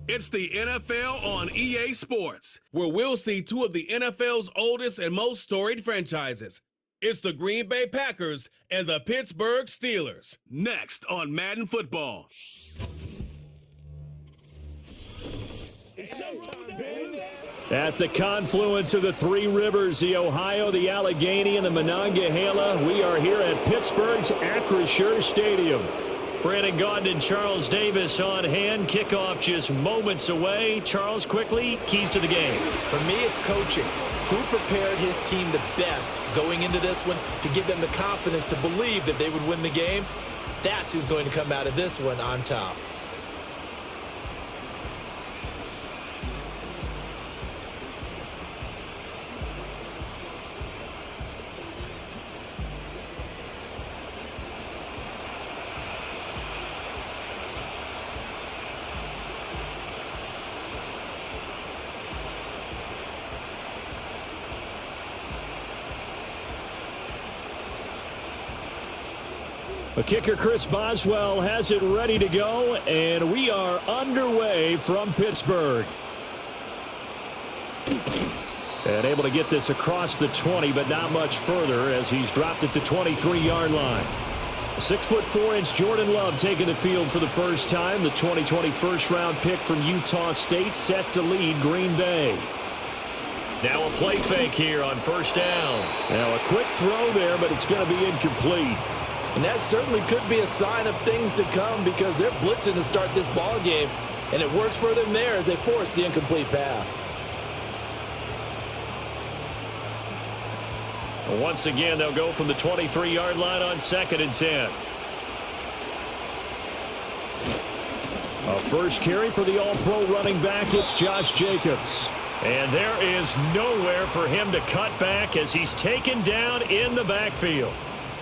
It's the NFL on EA Sports, where we'll see two of the NFL's oldest and most storied franchises. It's the Green Bay Packers and the Pittsburgh Steelers. Next on Madden Football. At the confluence of the three rivers, the Ohio, the Allegheny, and the Monongahela, we are here at Pittsburgh's Acrisure Stadium. Brandon Gaudin and Charles Davis on hand. Kickoff just moments away. Charles, quickly, keys to the game. For me, it's coaching. Who prepared his team the best going into this one to give them the confidence to believe that they would win the game? That's who's going to come out of this one on top. The kicker, Chris Boswell, has it ready to go, and we are underway from Pittsburgh. And able to get this across the 20, but not much further as he's dropped it to 23-yard line. 6'4" Jordan Love taking the field for the first time. The 2020 first-round pick from Utah State set to lead Green Bay. Now a play fake here on first down. Now a quick throw there, but it's going to be incomplete. And that certainly could be a sign of things to come because they're blitzing to start this ball game, and it works for them there as they force the incomplete pass. Once again, they'll go from the 23-yard line on 2nd and 10. A first carry for the All-Pro running back. It's Josh Jacobs. And there is nowhere for him to cut back as he's taken down in the backfield.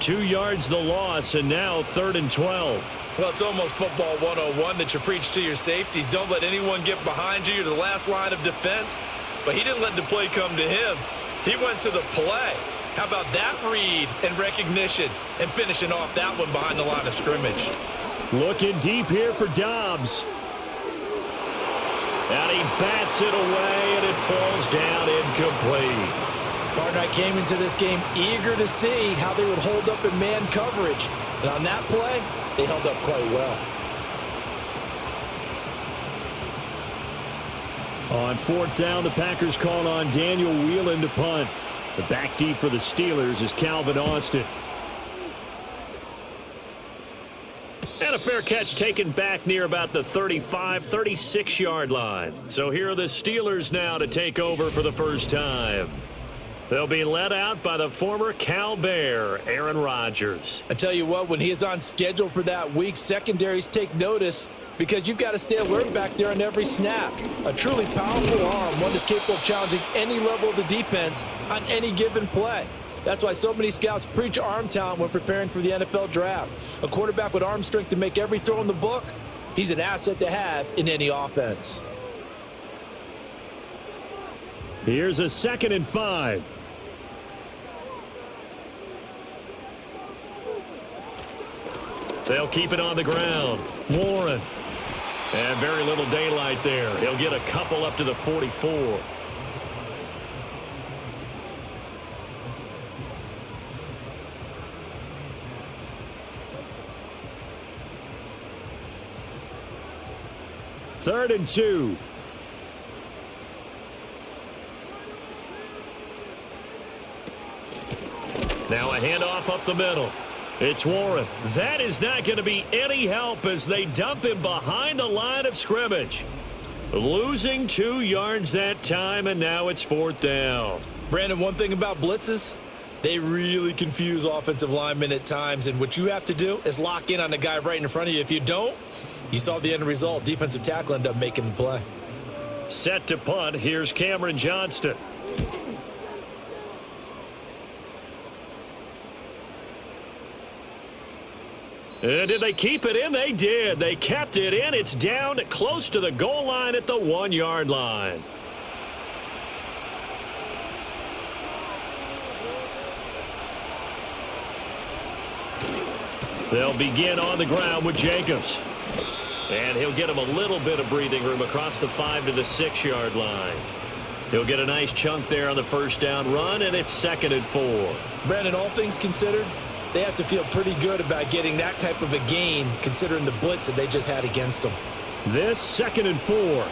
2 yards the loss, and now 3rd and 12. Well, it's almost football 101 that you preach to your safeties. Don't let anyone get behind you. You're the last line of defense. But he didn't let the play come to him. He went to the play. How about that read and recognition and finishing off that one behind the line of scrimmage? Looking deep here for Dobbs. And he bats it away, and it falls down incomplete. Partner, I came into this game eager to see how they would hold up in man coverage. And on that play, they held up quite well. On 4th down, the Packers call on Daniel Whelan to punt. The back deep for the Steelers is Calvin Austin. And a fair catch taken back near about the 35, 36-yard line. So here are the Steelers now to take over for the first time. They'll be led out by the former Cal Bear, Aaron Rodgers. I tell you what, when he is on schedule for that week, secondaries take notice because you've got to stay alert back there on every snap. A truly powerful arm, one that's capable of challenging any level of the defense on any given play. That's why so many scouts preach arm talent when preparing for the NFL draft. A quarterback with arm strength to make every throw in the book, he's an asset to have in any offense. Here's a 2nd and 5. They'll keep it on the ground. Warren. And very little daylight there. He'll get a couple up to the 44. Third and 2. Now a handoff up the middle. It's Warren. That is not going to be any help as they dump him behind the line of scrimmage. Losing 2 yards that time, and now it's 4th down. Brandon, one thing about blitzes, they really confuse offensive linemen at times, and what you have to do is lock in on the guy right in front of you. If you don't, you saw the end result. Defensive tackle ended up making the play. Set to punt. Here's Cameron Johnston. And did they keep it in? They did. They kept it in. It's down close to the goal line at the 1-yard line. They'll begin on the ground with Jacobs. And he'll get him a little bit of breathing room across the 5 to the 6-yard line. He'll get a nice chunk there on the first down run, and it's 2nd and 4. Brandon, all things considered, they have to feel pretty good about getting that type of a gain considering the blitz that they just had against them. This 2nd and 4.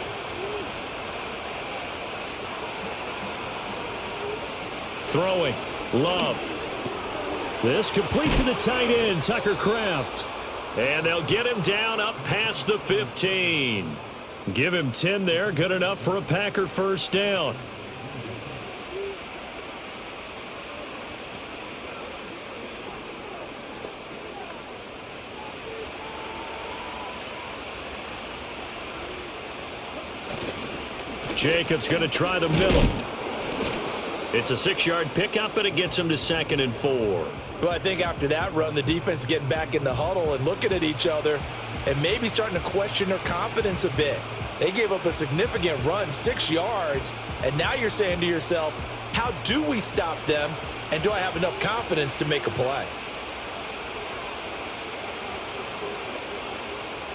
Throwing. Love. This complete to the tight end, Tucker Kraft. And they'll get him down up past the 15. Give him 10 there. Good enough for a Packer first down. Jacobs going to try the middle. It's a 6-yard pickup, and it gets him to 2nd and 4. Well, I think after that run, the defense is getting back in the huddle and looking at each other and maybe starting to question their confidence a bit. They gave up a significant run, 6 yards, and now you're saying to yourself, how do we stop them, and do I have enough confidence to make a play?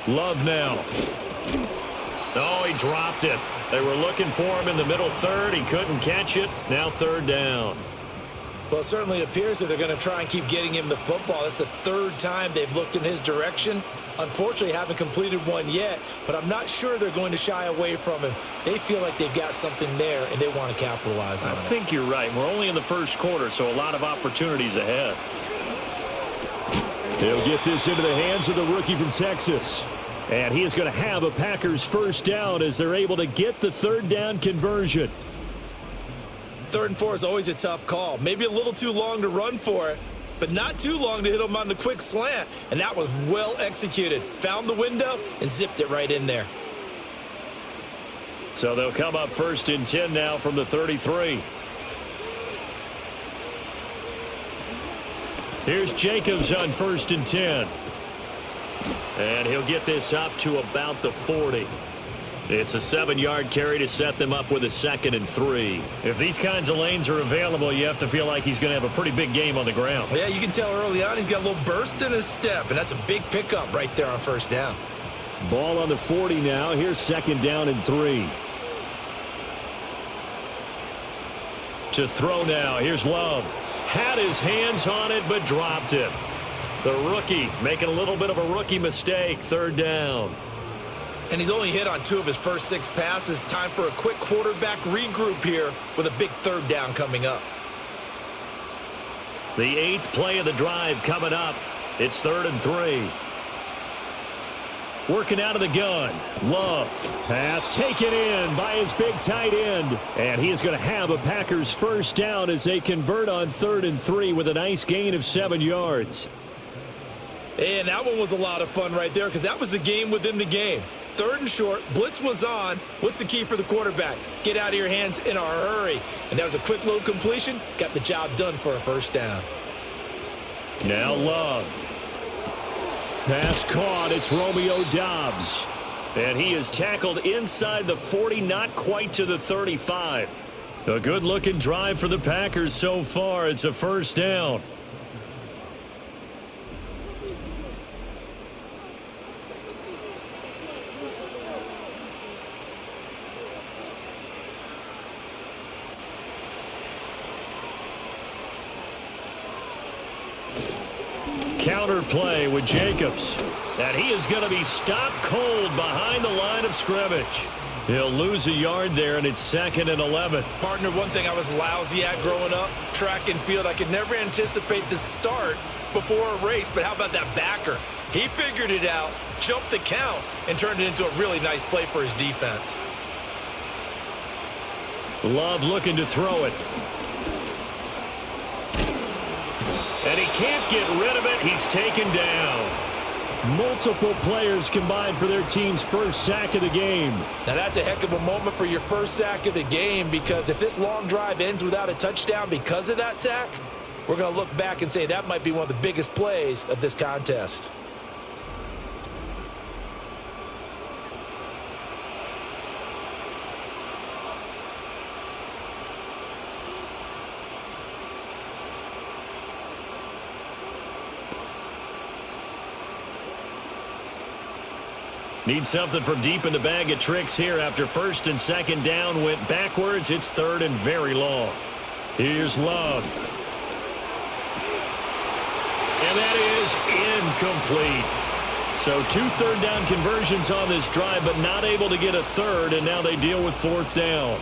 Love now. Oh, he dropped it. They were looking for him in the middle third. He couldn't catch it. Now 3rd down. Well, it certainly appears that they're going to try and keep getting him the football. That's the 3rd time they've looked in his direction. Unfortunately, haven't completed one yet, but I'm not sure they're going to shy away from him. They feel like they've got something there, and they want to capitalize on it. I think you're right. We're only in the first quarter, so a lot of opportunities ahead. They'll get this into the hands of the rookie from Texas. And he is going to have a Packers first down as they're able to get the 3rd down conversion. 3rd and 4 is always a tough call. Maybe a little too long to run for it, but not too long to hit him on the quick slant. And that was well executed. Found the window and zipped it right in there. So they'll come up 1st and 10 now from the 33. Here's Jacobs on 1st and 10. And he'll get this up to about the 40. It's a 7-yard carry to set them up with a 2nd and 3. If these kinds of lanes are available, you have to feel like he's going to have a pretty big game on the ground. Yeah, you can tell early on he's got a little burst in his step, and that's a big pickup right there on 1st down. Ball on the 40 now. Here's 2nd down and 3. To throw now. Here's Love. Had his hands on it, but dropped it. The rookie making a little bit of a rookie mistake. 3rd down. And he's only hit on 2 of his first 6 passes. Time for a quick quarterback regroup here with a big 3rd down coming up. The 8th play of the drive coming up. It's 3rd and 3. Working out of the gun. Love. Pass taken in by his big tight end. And he is going to have a Packers first down as they convert on 3rd and 3 with a nice gain of 7 yards. And that one was a lot of fun right there because that was the game within the game. 3rd and short, blitz was on. What's the key for the quarterback? Get out of your hands in a hurry. And that was a quick little completion. Got the job done for a first down. Now Love. Pass caught. It's Romeo Doubs. And he is tackled inside the 40, not quite to the 35. A good-looking drive for the Packers so far. It's a first down. Counter play with Jacobs. And he is going to be stopped cold behind the line of scrimmage. He'll lose a yard there, and it's 2nd and 11. Partner, one thing I was lousy at growing up, track and field. I could never anticipate the start before a race, but how about that backer? He figured it out, jumped the count, and turned it into a really nice play for his defense. Love looking to throw it. And he can't get rid of it. He's taken down. Multiple players combined for their team's first sack of the game. Now that's a heck of a moment for your first sack of the game, because if this long drive ends without a touchdown because of that sack, we're going to look back and say that might be one of the biggest plays of this contest. Need something from deep in the bag of tricks here after first and second down went backwards. It's third and very long. Here's Love. And that is incomplete. So 2 third-down conversions on this drive, but not able to get a third, and now they deal with fourth down.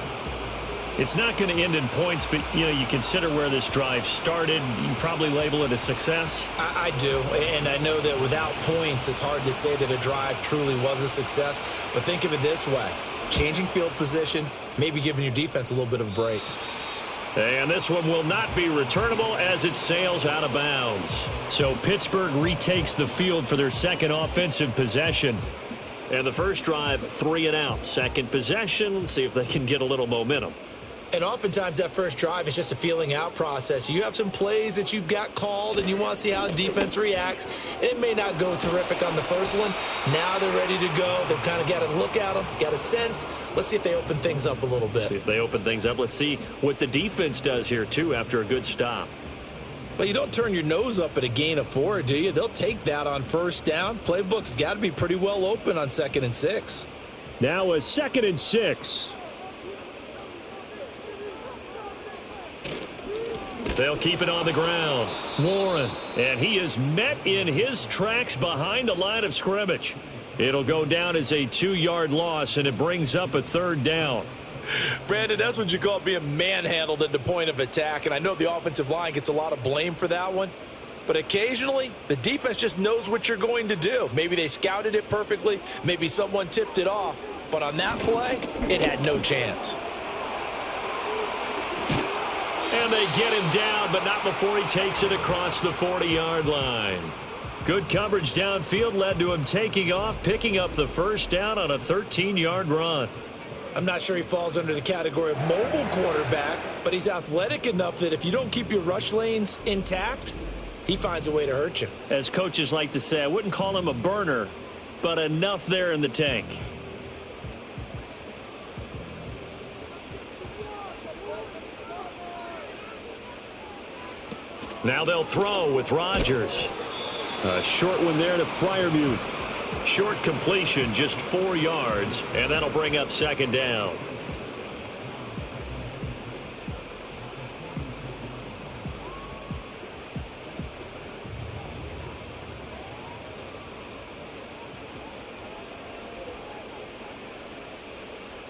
It's not going to end in points, but, you consider where this drive started. You probably label it a success. I do, and I know that without points, it's hard to say that a drive truly was a success. But think of it this way. Changing field position, maybe giving your defense a little bit of a break. And this one will not be returnable as it sails out of bounds. So Pittsburgh retakes the field for their second offensive possession. And the first drive, 3 and out. Second possession, let's see if they can get a little momentum. And oftentimes that first drive is just a feeling out process. You have some plays that you've got called and you want to see how the defense reacts. And it may not go terrific on the first one. Now they're ready to go. They've kind of got a look at them, got a sense. Let's see if they open things up a little bit. See if they open things up. Let's see what the defense does here, too, after a good stop. Well, you don't turn your nose up at a gain of 4, do you? They'll take that on first down. Playbook's got to be pretty well open on 2nd and 6. Now a 2nd and 6. They'll keep it on the ground. Warren, and he is met in his tracks behind the line of scrimmage. It'll go down as a 2-yard loss, and it brings up a third down. Brandon, that's what you call being manhandled at the point of attack, and I know the offensive line gets a lot of blame for that one. But occasionally, the defense just knows what you're going to do. Maybe they scouted it perfectly. Maybe someone tipped it off. But on that play, it had no chance. And they get him down, but not before he takes it across the 40-yard line. Good coverage downfield led to him taking off, picking up the first down on a 13-yard run. I'm not sure he falls under the category of mobile quarterback, but he's athletic enough that if you don't keep your rush lanes intact, he finds a way to hurt you. As coaches like to say, I wouldn't call him a burner, but enough there in the tank. Now they'll throw with Rodgers. A short one there to Freiermuth. Short completion, just 4 yards, and that'll bring up second down.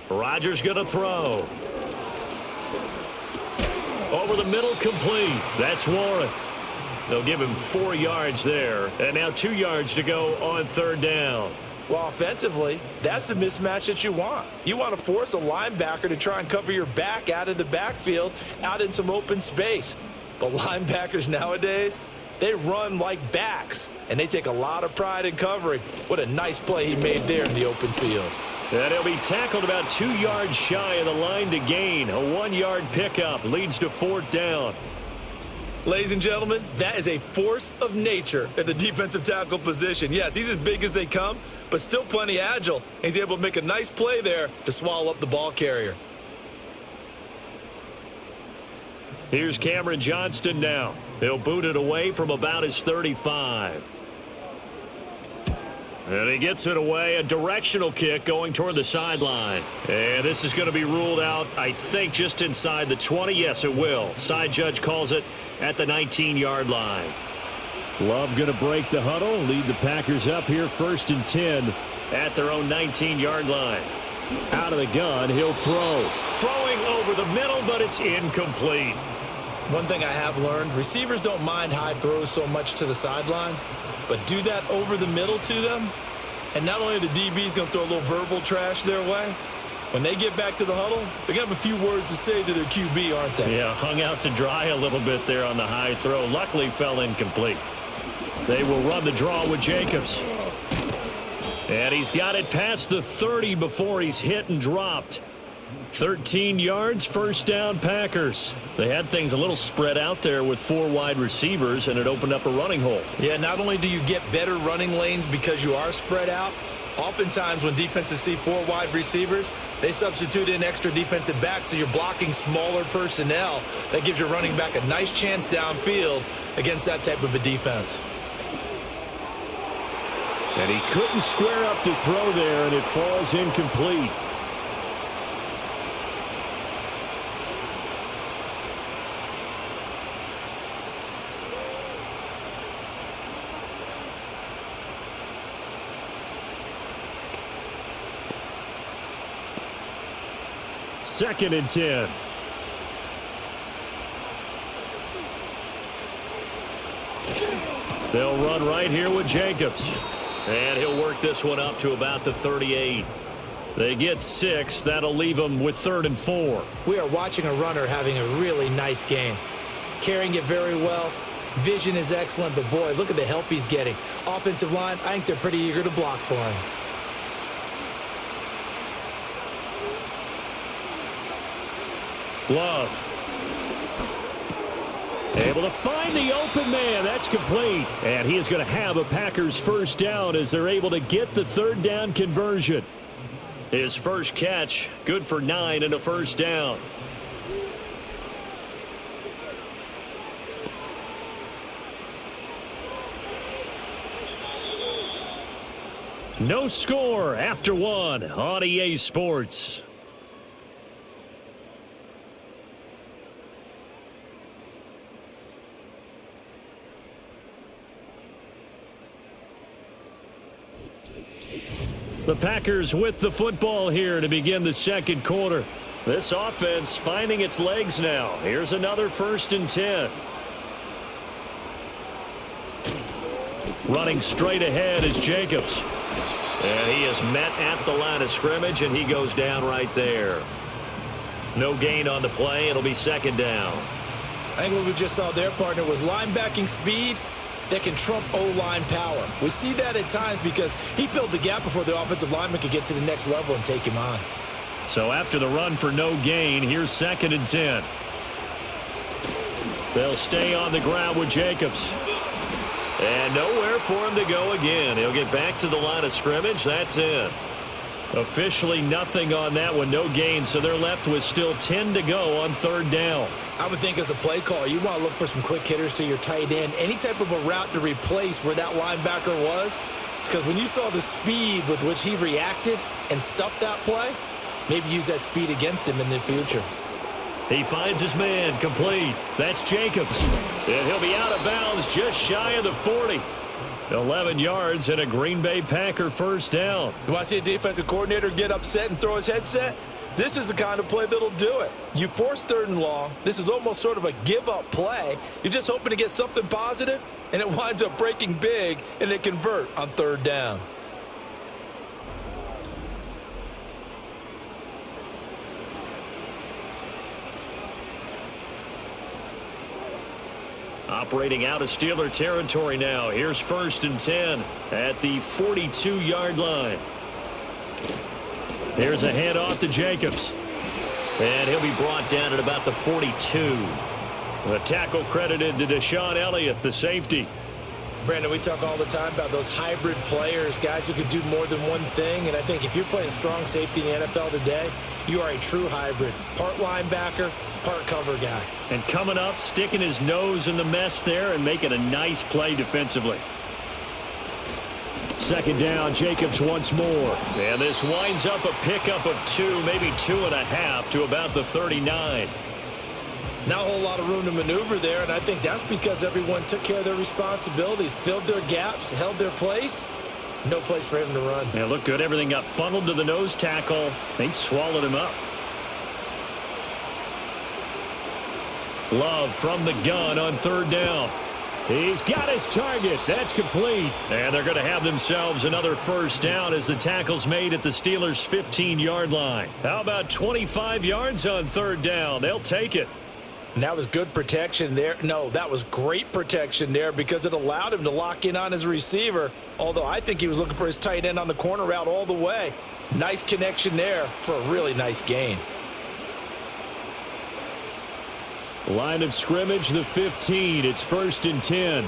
Rodgers going to throw. Over the middle, complete. That's Warren. They'll give him 4 yards there. And now 2 yards to go on third down. Well, offensively, that's the mismatch that you want. You want to force a linebacker to try and cover your back out of the backfield, out in some open space. But linebackers nowadays, they run like backs, and they take a lot of pride in covering. What a nice play he made there in the open field. And he'll be tackled about 2 yards shy of the line to gain. A 1-yard pickup leads to fourth down. Ladies and gentlemen, that is a force of nature at the defensive tackle position. Yes, he's as big as they come, but still plenty agile. He's able to make a nice play there to swallow up the ball carrier. Here's Cameron Johnston now. He'll boot it away from about his 35. And he gets it away, a directional kick going toward the sideline. And this is going to be ruled out, I think, just inside the 20. Yes, it will. Side judge calls it at the 19-yard line. Love going to break the huddle, lead the Packers up here 1st and 10 at their own 19-yard line. Out of the gun, he'll throw. Throwing over the middle, but it's incomplete. One thing I have learned, receivers don't mind high throws so much to the sideline, but do that over the middle to them, and not only the DB's going to throw a little verbal trash their way, when they get back to the huddle, they're going to have a few words to say to their QB, aren't they? Yeah, hung out to dry a little bit there on the high throw. Luckily fell incomplete. They will run the draw with Jacobs. And he's got it past the 30 before he's hit and dropped. 13 yards, first down Packers. They had things a little spread out there with 4 wide receivers, and it opened up a running hole. Yeah, not only do you get better running lanes because you are spread out, oftentimes when defenses see 4 wide receivers, they substitute in extra defensive backs, so you're blocking smaller personnel. That gives your running back a nice chance downfield against that type of a defense. And he couldn't square up to throw there, and it falls incomplete. Second and 10. They'll run right here with Jacobs. And he'll work this one up to about the 38. They get 6. That'll leave them with 3rd and 4. We are watching a runner having a really nice game. Carrying it very well. Vision is excellent, but boy, look at the help he's getting. Offensive line, I think they're pretty eager to block for him. Love. Able to find the open man. That's complete. And he is going to have a Packers first down as they're able to get the 3rd down conversion. His first catch, good for 9 and a first down. No score after 1 on EA Sports. The Packers with the football here to begin the second quarter. This offense finding its legs now. Here's another 1st and 10. Running straight ahead is Jacobs. And he is met at the line of scrimmage, and he goes down right there. No gain on the play. It'll be 2nd down. I think what we just saw there, partner, was linebacking speed that can trump O-line power. We see that at times because he filled the gap before the offensive lineman could get to the next level and take him on. So after the run for no gain, here's 2nd and 10. They'll stay on the ground with Jacobs. And nowhere for him to go again. He'll get back to the line of scrimmage. That's it. Officially nothing on that one. No gain, so they're left with still 10 to go on 3rd down. I would think as a play call, you want to look for some quick hitters to your tight end. Any type of a route to replace where that linebacker was. Because when you saw the speed with which he reacted and stuffed that play, maybe use that speed against him in the future. He finds his man, complete. That's Jacobs. And he'll be out of bounds just shy of the 40. 11 yards and a Green Bay Packer first down. You want to see a defensive coordinator get upset and throw his headset? This is the kind of play that'll do it. You force 3rd and long. This is almost sort of a give-up play. You're just hoping to get something positive, and it winds up breaking big, and they convert on 3rd down. Operating out of Steeler territory now. Here's 1st and 10 at the 42-yard line. Here's a handoff to Jacobs. And he'll be brought down at about the 42. The tackle credited to Deshaun Elliott, the safety. Brandon, we talk all the time about those hybrid players, guys who can do more than one thing. And I think if you're playing strong safety in the NFL today, you are a true hybrid. Part linebacker, part cover guy. And coming up, sticking his nose in the mess there and making a nice play defensively. 2nd down, Jacobs once more. And this winds up a pickup of 2, maybe 2.5 to about the 39. Not a whole lot of room to maneuver there, and I think that's because everyone took care of their responsibilities, filled their gaps, held their place. No place for him to run. Yeah, looked good. Everything got funneled to the nose tackle. They swallowed him up. Love from the gun on 3rd down. He's got his target. That's complete. And they're going to have themselves another first down as the tackle's made at the Steelers' 15-yard line. How about 25 yards on 3rd down? They'll take it. And that was good protection there. No, that was great protection there because it allowed him to lock in on his receiver, although I think he was looking for his tight end on the corner route all the way. Nice connection there for a really nice gain. Line of scrimmage, the 15. It's 1st and 10.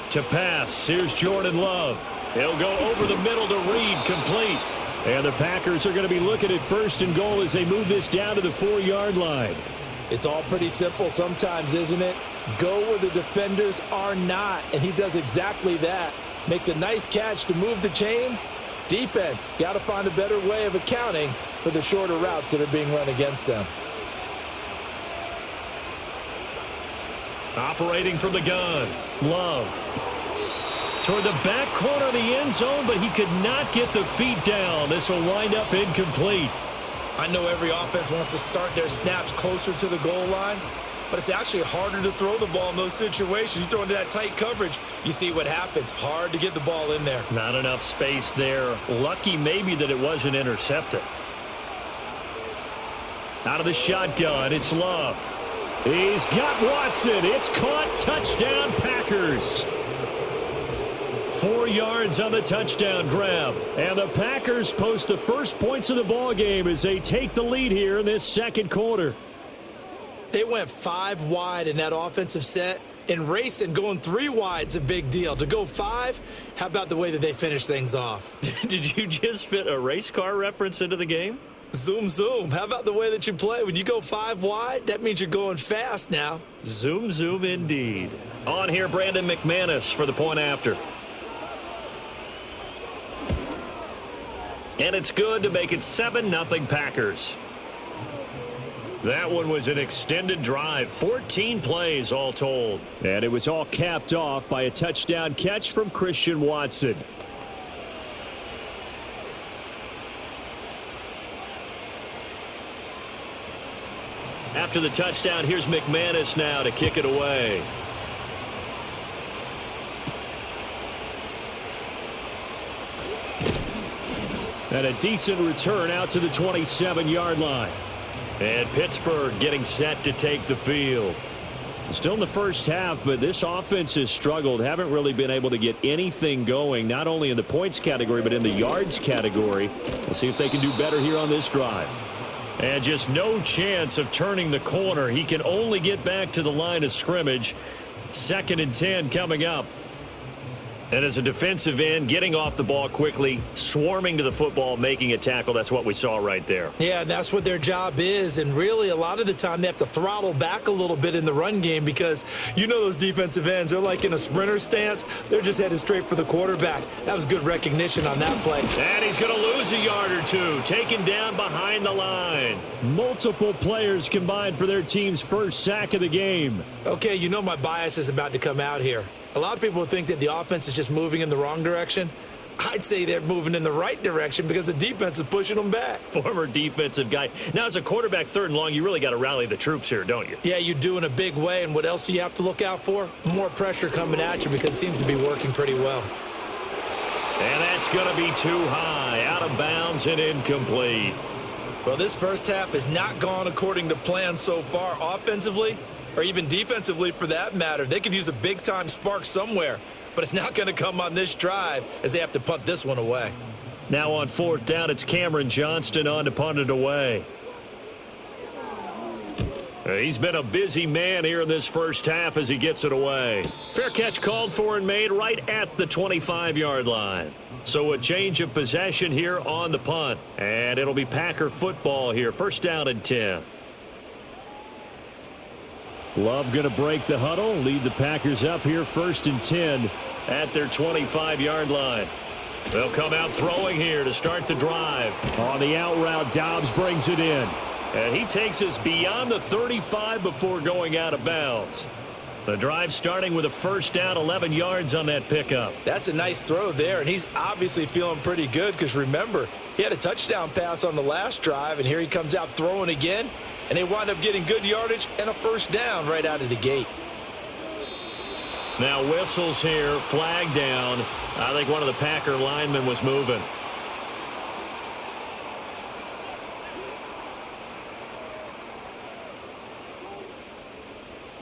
To pass, here's Jordan Love. He'll go over the middle to Reed, complete. And the Packers are going to be looking at 1st and goal as they move this down to the 4-yard line. It's all pretty simple sometimes, isn't it? Go where the defenders are not, and he does exactly that. Makes a nice catch to move the chains. Defense, got to find a better way of accounting for the shorter routes that are being run against them. Operating from the gun, Love. Toward the back corner of the end zone, but he could not get the feet down. This will wind up incomplete. I know every offense wants to start their snaps closer to the goal line, but it's actually harder to throw the ball in those situations. You throw into that tight coverage, you see what happens. Hard to get the ball in there. Not enough space there. Lucky maybe that it wasn't intercepted. Out of the shotgun, it's Love. He's got Watson. It's caught. Touchdown, Packers. 4 yards on the touchdown grab. And the Packers post the first points of the ball game as they take the lead here in this second quarter. They went 5 wide in that offensive set, and racing going 3 wide is a big deal. To go 5, how about the way that they finish things off? Did you just fit a race car reference into the game? Zoom, zoom. How about the way that you play? When you go 5 wide, that means you're going fast now. Zoom, zoom indeed. On here, Brandon McManus for the point after. And it's good to make it 7-0 Packers. That one was an extended drive, 14 plays all told. And it was all capped off by a touchdown catch from Christian Watson. After the touchdown, here's McManus now to kick it away. And a decent return out to the 27-yard line. And Pittsburgh getting set to take the field. Still in the first half, but this offense has struggled. Haven't really been able to get anything going, not only in the points category, but in the yards category. We'll see if they can do better here on this drive. And just no chance of turning the corner. He can only get back to the line of scrimmage. 2nd and 10 coming up. And as a defensive end, getting off the ball quickly, swarming to the football, making a tackle, that's what we saw right there. Yeah, that's what their job is. And really, a lot of the time, they have to throttle back a little bit in the run game because you know those defensive ends, they're like in a sprinter stance. They're just headed straight for the quarterback. That was good recognition on that play. And he's going to lose a yard or two, taken down behind the line. Multiple players combined for their team's first sack of the game. Okay, you know my bias is about to come out here. A lot of people think that the offense is just moving in the wrong direction. I'd say they're moving in the right direction because the defense is pushing them back. Former defensive guy. Now, as a quarterback 3rd and long, you really got to rally the troops here, don't you? Yeah, you do in a big way. And what else do you have to look out for? More pressure coming at you because it seems to be working pretty well. And that's going to be too high. Out of bounds and incomplete. Well, this first half has not gone according to plan so far offensively. Or even defensively for that matter. They could use a big-time spark somewhere, but it's not going to come on this drive as they have to punt this one away. Now on 4th down, it's Cameron Johnston on to punt it away. He's been a busy man here in this first half as he gets it away. Fair catch called for and made right at the 25-yard line. So a change of possession here on the punt. And it'll be Packer football here. 1st down and 10. Love going to break the huddle, lead the Packers up here 1st and 10 at their 25-yard line. They'll come out throwing here to start the drive. On the out route, Dobbs brings it in. And he takes us beyond the 35 before going out of bounds. The drive starting with a 1st down, 11 yards on that pickup. That's a nice throw there, and he's obviously feeling pretty good because remember, he had a touchdown pass on the last drive, and here he comes out throwing again. And they wind up getting good yardage and a 1st down right out of the gate. Now whistles here, flag down. I think one of the Packer linemen was moving.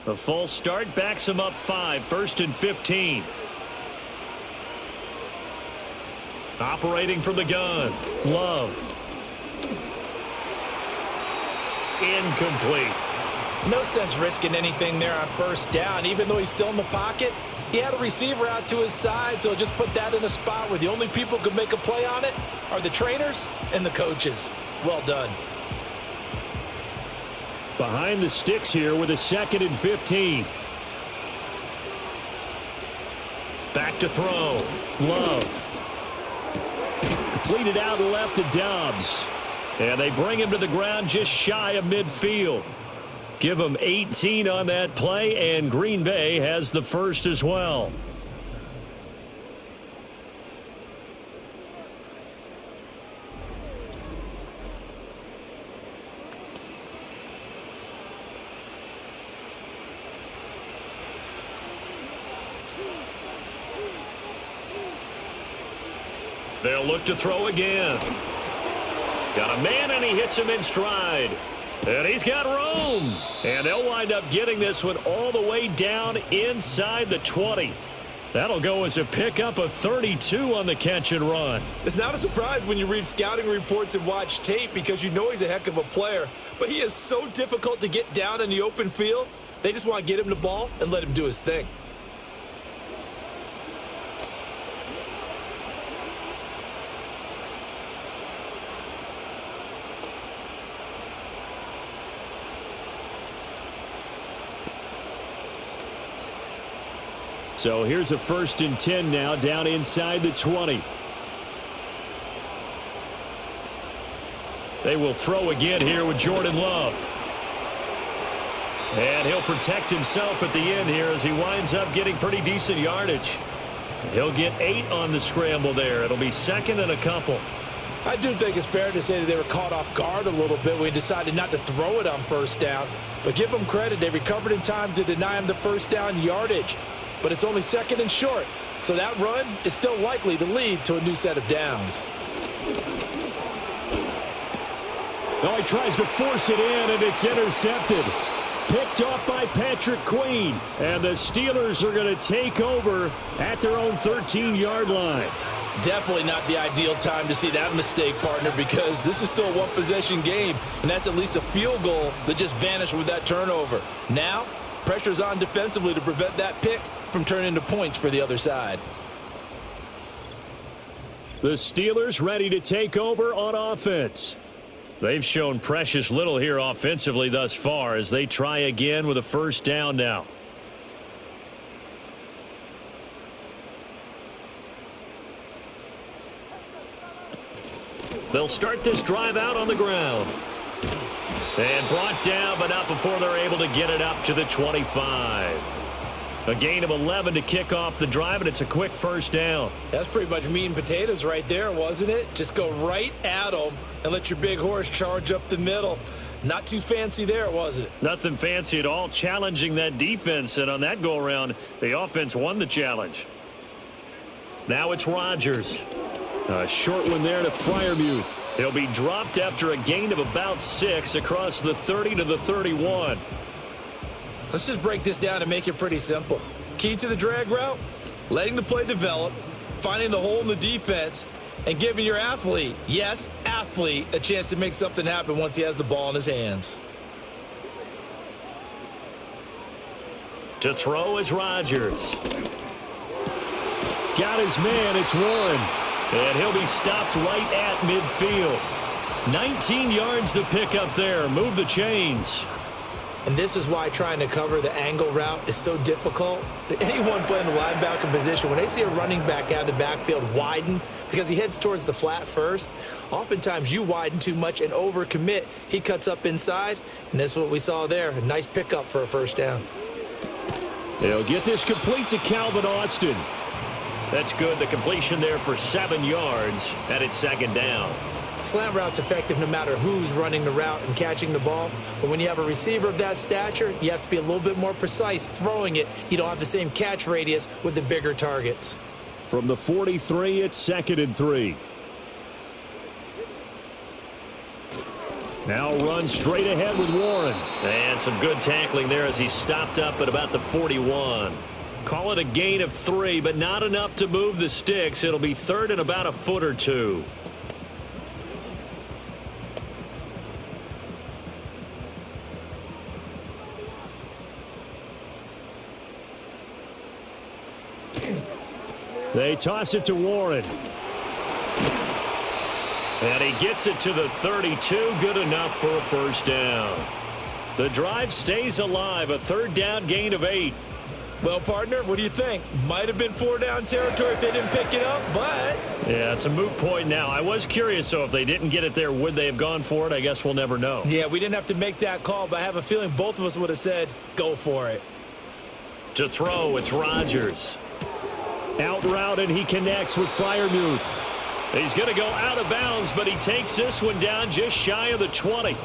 The false start backs him up 5, 1st and 15. Operating from the gun, Love. Incomplete. No sense risking anything there on 1st down. Even though he's still in the pocket, he had a receiver out to his side, so just put that in a spot where the only people who could make a play on it are the trainers and the coaches. Well done. Behind the sticks here with a 2nd and 15. Back to throw. Love. Completed out left to Dobbs. And they bring him to the ground just shy of midfield. Give him 18 on that play, and Green Bay has the first as well. They'll look to throw again. Got a man, and he hits him in stride. And he's got room. And they'll wind up getting this one all the way down inside the 20. That'll go as a pickup of 32 on the catch and run. It's not a surprise when you read scouting reports and watch tape because you know he's a heck of a player. But he is so difficult to get down in the open field. They just want to get him the ball and let him do his thing. So here's a 1st and 10 now down inside the 20. They will throw again here with Jordan Love. And he'll protect himself at the end here as he winds up getting pretty decent yardage. He'll get 8 on the scramble there. It'll be 2nd and a couple. I do think it's fair to say that they were caught off guard a little bit when he decided not to throw it on 1st down. But give them credit. They recovered in time to deny him the 1st down yardage. But it's only 2nd and short, so that run is still likely to lead to a new set of downs. Oh, he tries to force it in, and it's intercepted. Picked off by Patrick Queen, and the Steelers are going to take over at their own 13-yard line. Definitely not the ideal time to see that mistake, partner, because this is still a one-possession game, and that's at least a field goal that just vanished with that turnover. Now, pressure's on defensively to prevent that pick from turning into points for the other side. The Steelers ready to take over on offense. They've shown precious little here offensively thus far as they try again with a 1st down now. They'll start this drive out on the ground. And brought down, but not before they're able to get it up to the 25. A gain of 11 to kick off the drive, and it's a quick 1st down. That's pretty much meat and potatoes right there, wasn't it? Just go right at them and let your big horse charge up the middle. Not too fancy there, was it? Nothing fancy at all, challenging that defense, and on that go-around, the offense won the challenge. Now it's Rodgers. A short one there to Freiermuth. He'll be dropped after a gain of about 6 across the 30 to the 31. Let's just break this down and make it pretty simple. Key to the drag route, letting the play develop, finding the hole in the defense, and giving your athlete, yes, athlete, a chance to make something happen once he has the ball in his hands. To throw is Rodgers. Got his man, it's Warren. And he'll be stopped right at midfield. 19 yards to pick up there. Move the chains. And this is why trying to cover the angle route is so difficult. Anyone playing the linebacker position, when they see a running back out of the backfield widen because he heads towards the flat first, oftentimes you widen too much and overcommit. He cuts up inside, and that's what we saw there. A nice pickup for a 1st down. They'll get this complete to Calvin Austin. That's good. The completion there for 7 yards, and it's 2nd down. Slant route's effective no matter who's running the route and catching the ball. But when you have a receiver of that stature, you have to be a little bit more precise throwing it. You don't have the same catch radius with the bigger targets. From the 43, it's 2nd and 3. Now run straight ahead with Warren. And some good tackling there as he stopped up at about the 41. Call it a gain of 3, but not enough to move the sticks. It'll be 3rd and about a foot or 2. They toss it to Warren. And he gets it to the 32. Good enough for a 1st down. The drive stays alive. A 3rd down gain of 8. Well, partner, what do you think? Might have been 4-down territory if they didn't pick it up, but... Yeah, it's a moot point now. I was curious, so if they didn't get it there, would they have gone for it? I guess we'll never know. Yeah, we didn't have to make that call, but I have a feeling both of us would have said, go for it. To throw, it's Rodgers. Out route, and he connects with Freiermuth. He's going to go out of bounds, but he takes this one down just shy of the 20.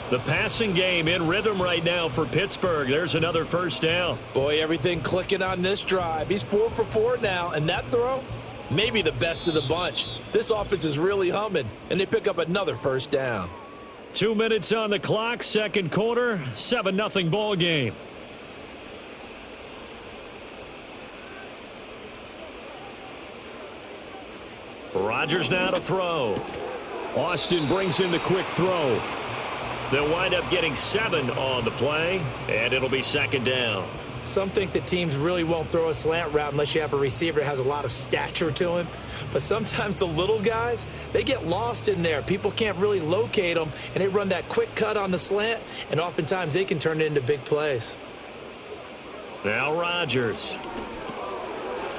The passing game in rhythm right now for Pittsburgh. There's another first down. Boy, everything clicking on this drive. He's 4 for 4 now, and that throw, maybe the best of the bunch. This offense is really humming, and they pick up another first down. 2 minutes on the clock, second quarter, 7-0 ball game. Rodgers now to throw. Austin brings in the quick throw. They'll wind up getting 7 on the play, and it'll be second down. Some think that teams really won't throw a slant route unless you have a receiver that has a lot of stature to him. But sometimes the little guys, they get lost in there. People can't really locate them, and they run that quick cut on the slant, and oftentimes they can turn it into big plays. Now Rodgers.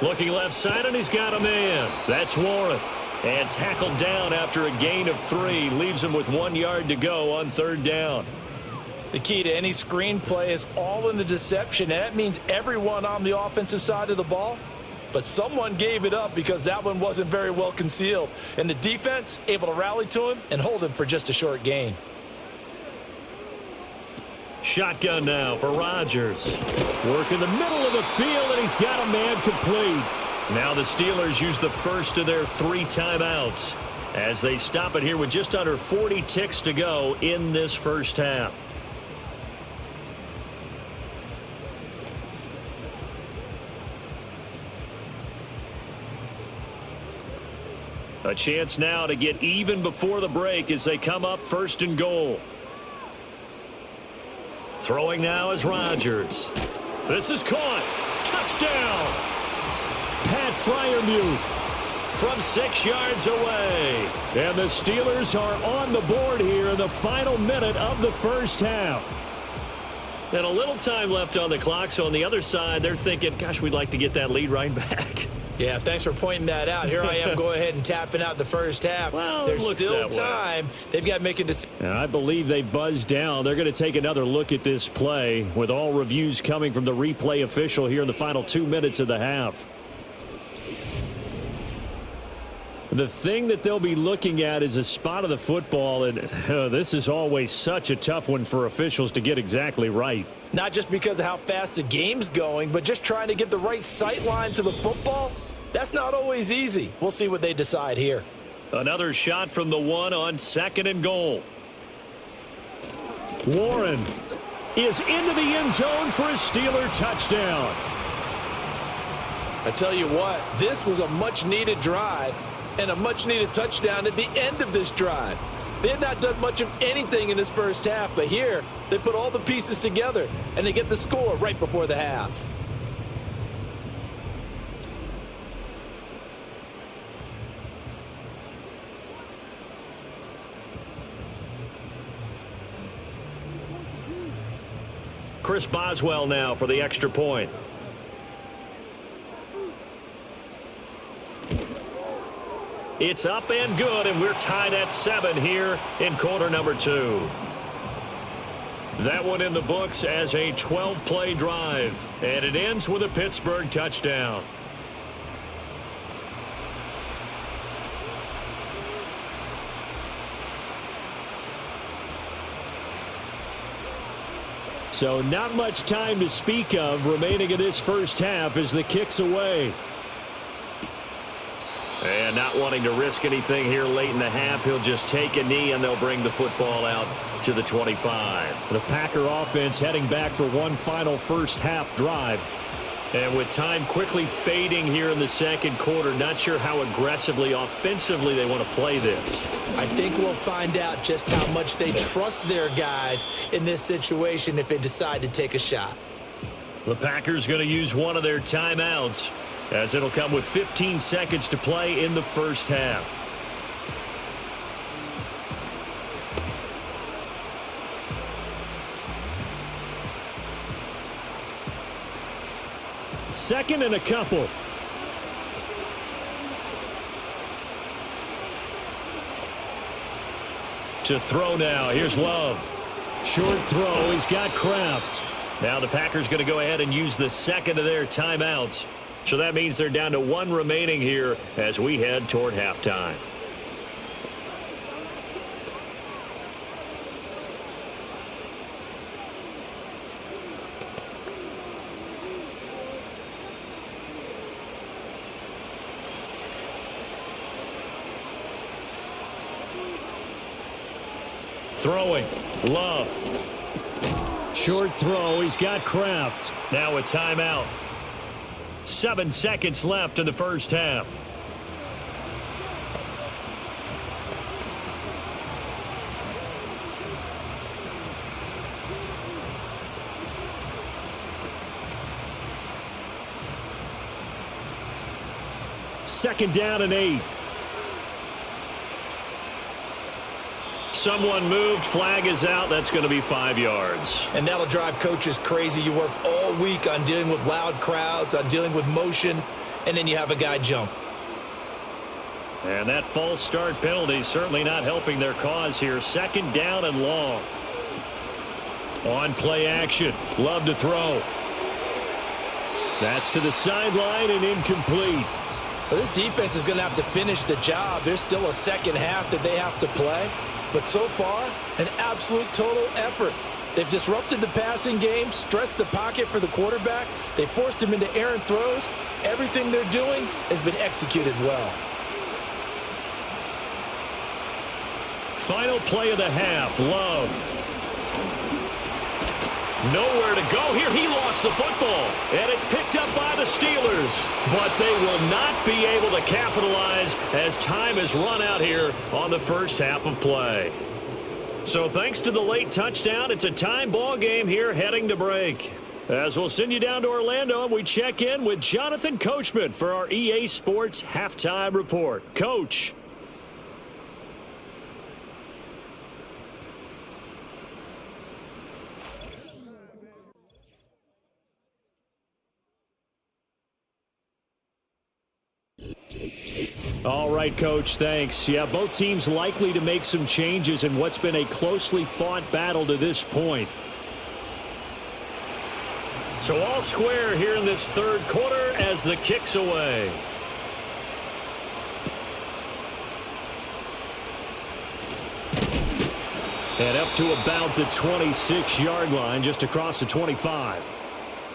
Looking left side, and he's got a man. That's Warren. And tackled down after a gain of 3. Leaves him with 1 yard to go on third down. The key to any screen play is all in the deception, and that means everyone on the offensive side of the ball. But someone gave it up because that one wasn't very well concealed. And the defense able to rally to him and hold him for just a short gain. Shotgun now for Rodgers. Work in the middle of the field, and he's got a man complete. Now the Steelers use the first of their 3 timeouts as they stop it here with just under 40 ticks to go in this first half. A chance now to get even before the break as they come up first and goal. Throwing now is Rodgers. This is caught. Touchdown. Pat Freiermuth from 6 yards away. And the Steelers are on the board here in the final minute of the first half. And a little time left on the clock, so on the other side, they're thinking, gosh, we'd like to get that lead right back. Yeah, thanks for pointing that out. Here I am going ahead and tapping out the first half. Well, there's still time. They've got to make a decision. I believe they buzzed down. They're going to take another look at this play with all reviews coming from the replay official here in the final 2 minutes of the half. The thing that they'll be looking at is a spot of the football, and this is always such a tough one for officials to get exactly right. Not just because of how fast the game's going, but just trying to get the right sight line to the football. That's not always easy. We'll see what they decide here. Another shot from the 1 on second and goal. Warren is into the end zone for a Steeler touchdown. I tell you what, this was a much-needed drive and a much-needed touchdown at the end of this drive. They had not done much of anything in this first half, but here they put all the pieces together, and they get the score right before the half. Chris Boswell now for the extra point. It's up and good, and we're tied at 7 here in quarter number 2. That one in the books as a 12-play drive, and it ends with a Pittsburgh touchdown. So not much time to speak of remaining in this first half as the kick's away. And not wanting to risk anything here late in the half, he'll just take a knee and they'll bring the football out to the 25. The Packer offense heading back for one final first half drive. And with time quickly fading here in the second quarter, not sure how aggressively, offensively they want to play this. I think we'll find out just how much they trust their guys in this situation if they decide to take a shot. The Packers going to use one of their timeouts, as it'll come with 15 seconds to play in the first half. 2nd and a couple. To throw now. Here's Love. Short throw. He's got Kraft. Now the Packers going to go ahead and use the second of their timeouts. So that means they're down to 1 remaining here as we head toward halftime. Throwing. Love. Short throw. He's got Kraft. Now a timeout. 7 seconds left in the first half. Second down and 8. Someone moved. Flag is out. That's going to be 5 yards. And that'll drive coaches crazy. You work all week on dealing with loud crowds, on dealing with motion, and then you have a guy jump. And that false start penalty certainly not helping their cause here. Second down and long. On play action. Love to throw. That's to the sideline and incomplete. Well, this defense is going to have to finish the job. There's still a second half that they have to play. But so far, an absolute total effort. They've disrupted the passing game, stressed the pocket for the quarterback. They forced him into errant throws. Everything they're doing has been executed well. Final play of the half. Love. Nowhere to go here. He lost the football. And it's picked up by the Steelers. But they will not be able to capitalize as time has run out here on the first half of play. So thanks to the late touchdown, it's a time ball game here heading to break. As we'll send you down to Orlando and we check in with Jonathan Coachman for our EA Sports Halftime Report. Coach. All right, Coach, thanks. Yeah, both teams likely to make some changes in what's been a closely fought battle to this point. So all square here in this third quarter as the kick's away. And up to about the 26-yard line, just across the 25.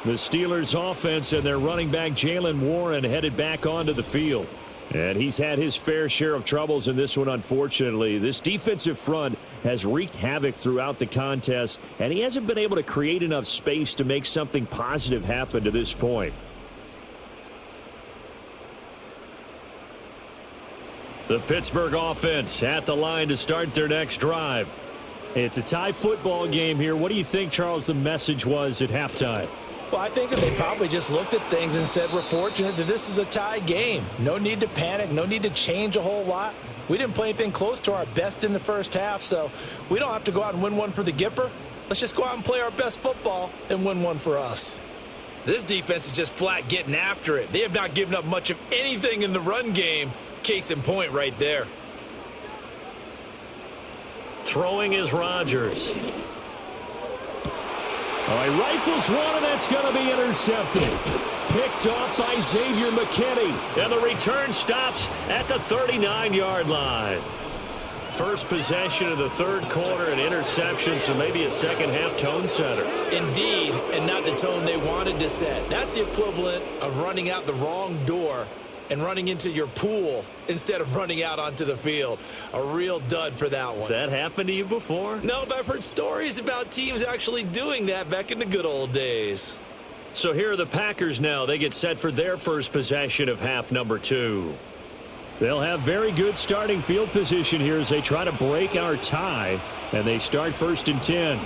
The Steelers offense and their running back Jaylen Warren headed back onto the field. And he's had his fair share of troubles in this one, unfortunately. This defensive front has wreaked havoc throughout the contest, and he hasn't been able to create enough space to make something positive happen to this point. The Pittsburgh offense at the line to start their next drive. It's a tie football game here. What do you think, Charles, the message was at halftime? Well, I think that they probably just looked at things and said, we're fortunate that this is a tie game. No need to panic. No need to change a whole lot. We didn't play anything close to our best in the first half, so we don't have to go out and win one for the Gipper. Let's just go out and play our best football and win one for us. This defense is just flat getting after it. They have not given up much of anything in the run game. Case in point right there. Throwing is Rodgers. All right, rifles one, and that's going to be intercepted. Picked off by Xavier McKinney. And the return stops at the 39-yard line. First possession of the third quarter, an interception, so maybe a second-half tone setter. Indeed, and not the tone they wanted to set. That's the equivalent of running out the wrong door and running into your pool instead of running out onto the field. A real dud for that one. Has that happened to you before? No, but I've heard stories about teams actually doing that back in the good old days. So here are the Packers now. They get set for their first possession of half number 2. They'll have very good starting field position here as they try to break our tie, and they start 1st and 10.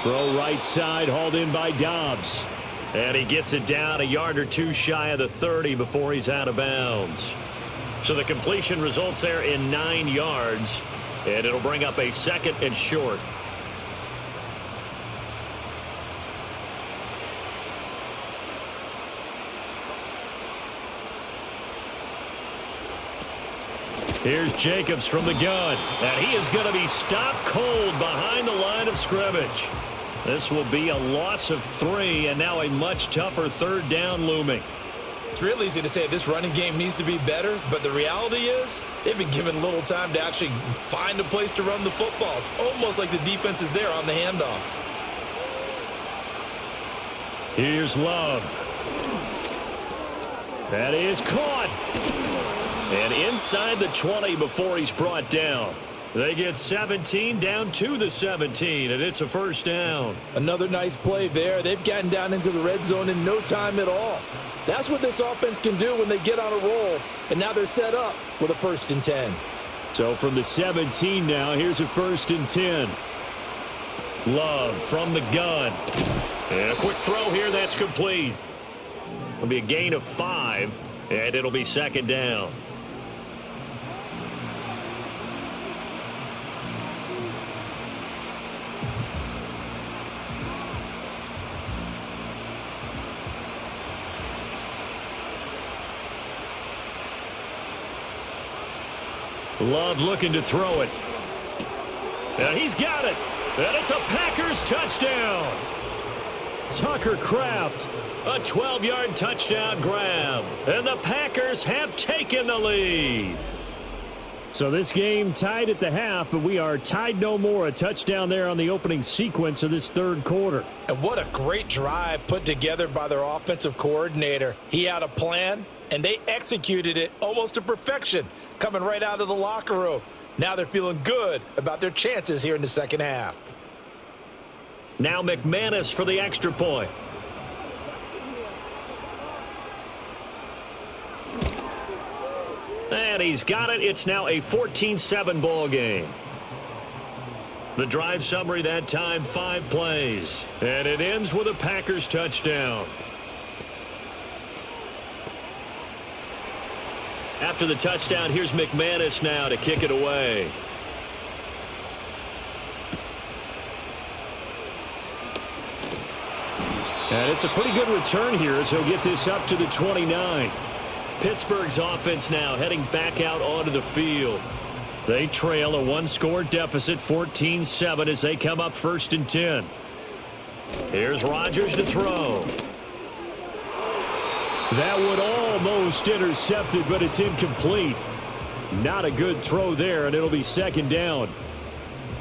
Throw right side, hauled in by Dobbs. And he gets it down a yard or two shy of the 30 before he's out of bounds. So the completion results there in 9 yards, and it'll bring up a 2nd and short. Here's Jacobs from the gun. And he is going to be stopped cold behind the line of scrimmage. This will be a loss of 3, and now a much tougher third down looming. It's real easy to say this running game needs to be better, but the reality is they've been given little time to actually find a place to run the football. It's almost like the defense is there on the handoff. Here's Love. That is caught. And inside the 20 before he's brought down. They get 17 down to the 17, and it's a first down. Another nice play there. They've gotten down into the red zone in no time at all. That's what this offense can do when they get on a roll, and now they're set up with a 1st and 10. So from the 17 now, here's a 1st and 10. Love from the gun. And a quick throw here, that's complete. It'll be a gain of 5, and it'll be 2nd down. Love looking to throw it. And he's got it. And it's a Packers touchdown. Tucker Kraft, a 12-yard touchdown grab. And the Packers have taken the lead. So this game tied at the half, but we are tied no more. A touchdown there on the opening sequence of this third quarter. And what a great drive put together by their offensive coordinator. He had a plan, and they executed it almost to perfection, coming right out of the locker room. Now they're feeling good about their chances here in the second half. Now McManus for the extra point. And he's got it. It's now a 14-7 ball game. The drive summary that time, 5 plays. And it ends with a Packers touchdown. After the touchdown, here's McManus now to kick it away. And it's a pretty good return here as he'll get this up to the 29. Pittsburgh's offense now heading back out onto the field. They trail a 1-score deficit, 14-7, as they come up 1st and 10. Here's Rodgers to throw. That would almost intercepted, but it's incomplete. Not a good throw there, and it'll be 2nd down.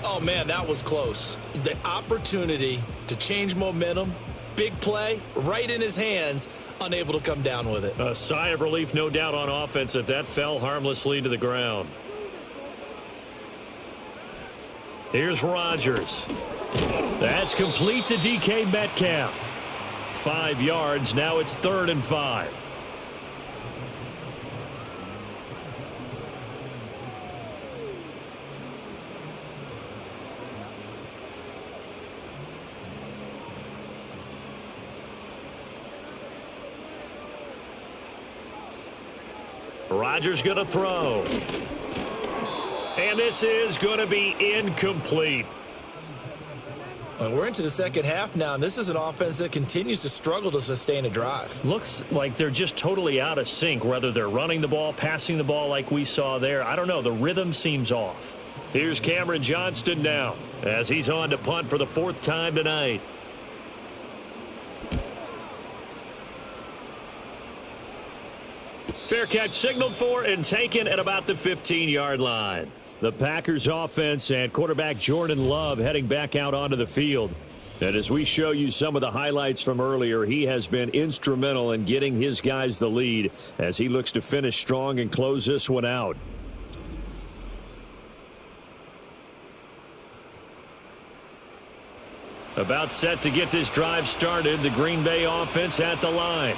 Oh, man, that was close. The opportunity to change momentum, big play, right in his hands, unable to come down with it. A sigh of relief, no doubt, on offense if that fell harmlessly to the ground. Here's Rodgers. That's complete to DK Metcalf. 5 yards. Now it's 3rd and 5. Rodgers going to throw. And this is going to be incomplete. We're into the second half now, and this is an offense that continues to struggle to sustain a drive. Looks like they're just totally out of sync, whether they're running the ball, passing the ball like we saw there. I don't know. The rhythm seems off. Here's Cameron Johnston now as he's on to punt for the 4th time tonight. Fair catch signaled for and taken at about the 15-yard line. The Packers offense and quarterback Jordan Love heading back out onto the field. And as we show you some of the highlights from earlier, he has been instrumental in getting his guys the lead as he looks to finish strong and close this one out. About set to get this drive started, the Green Bay offense at the line.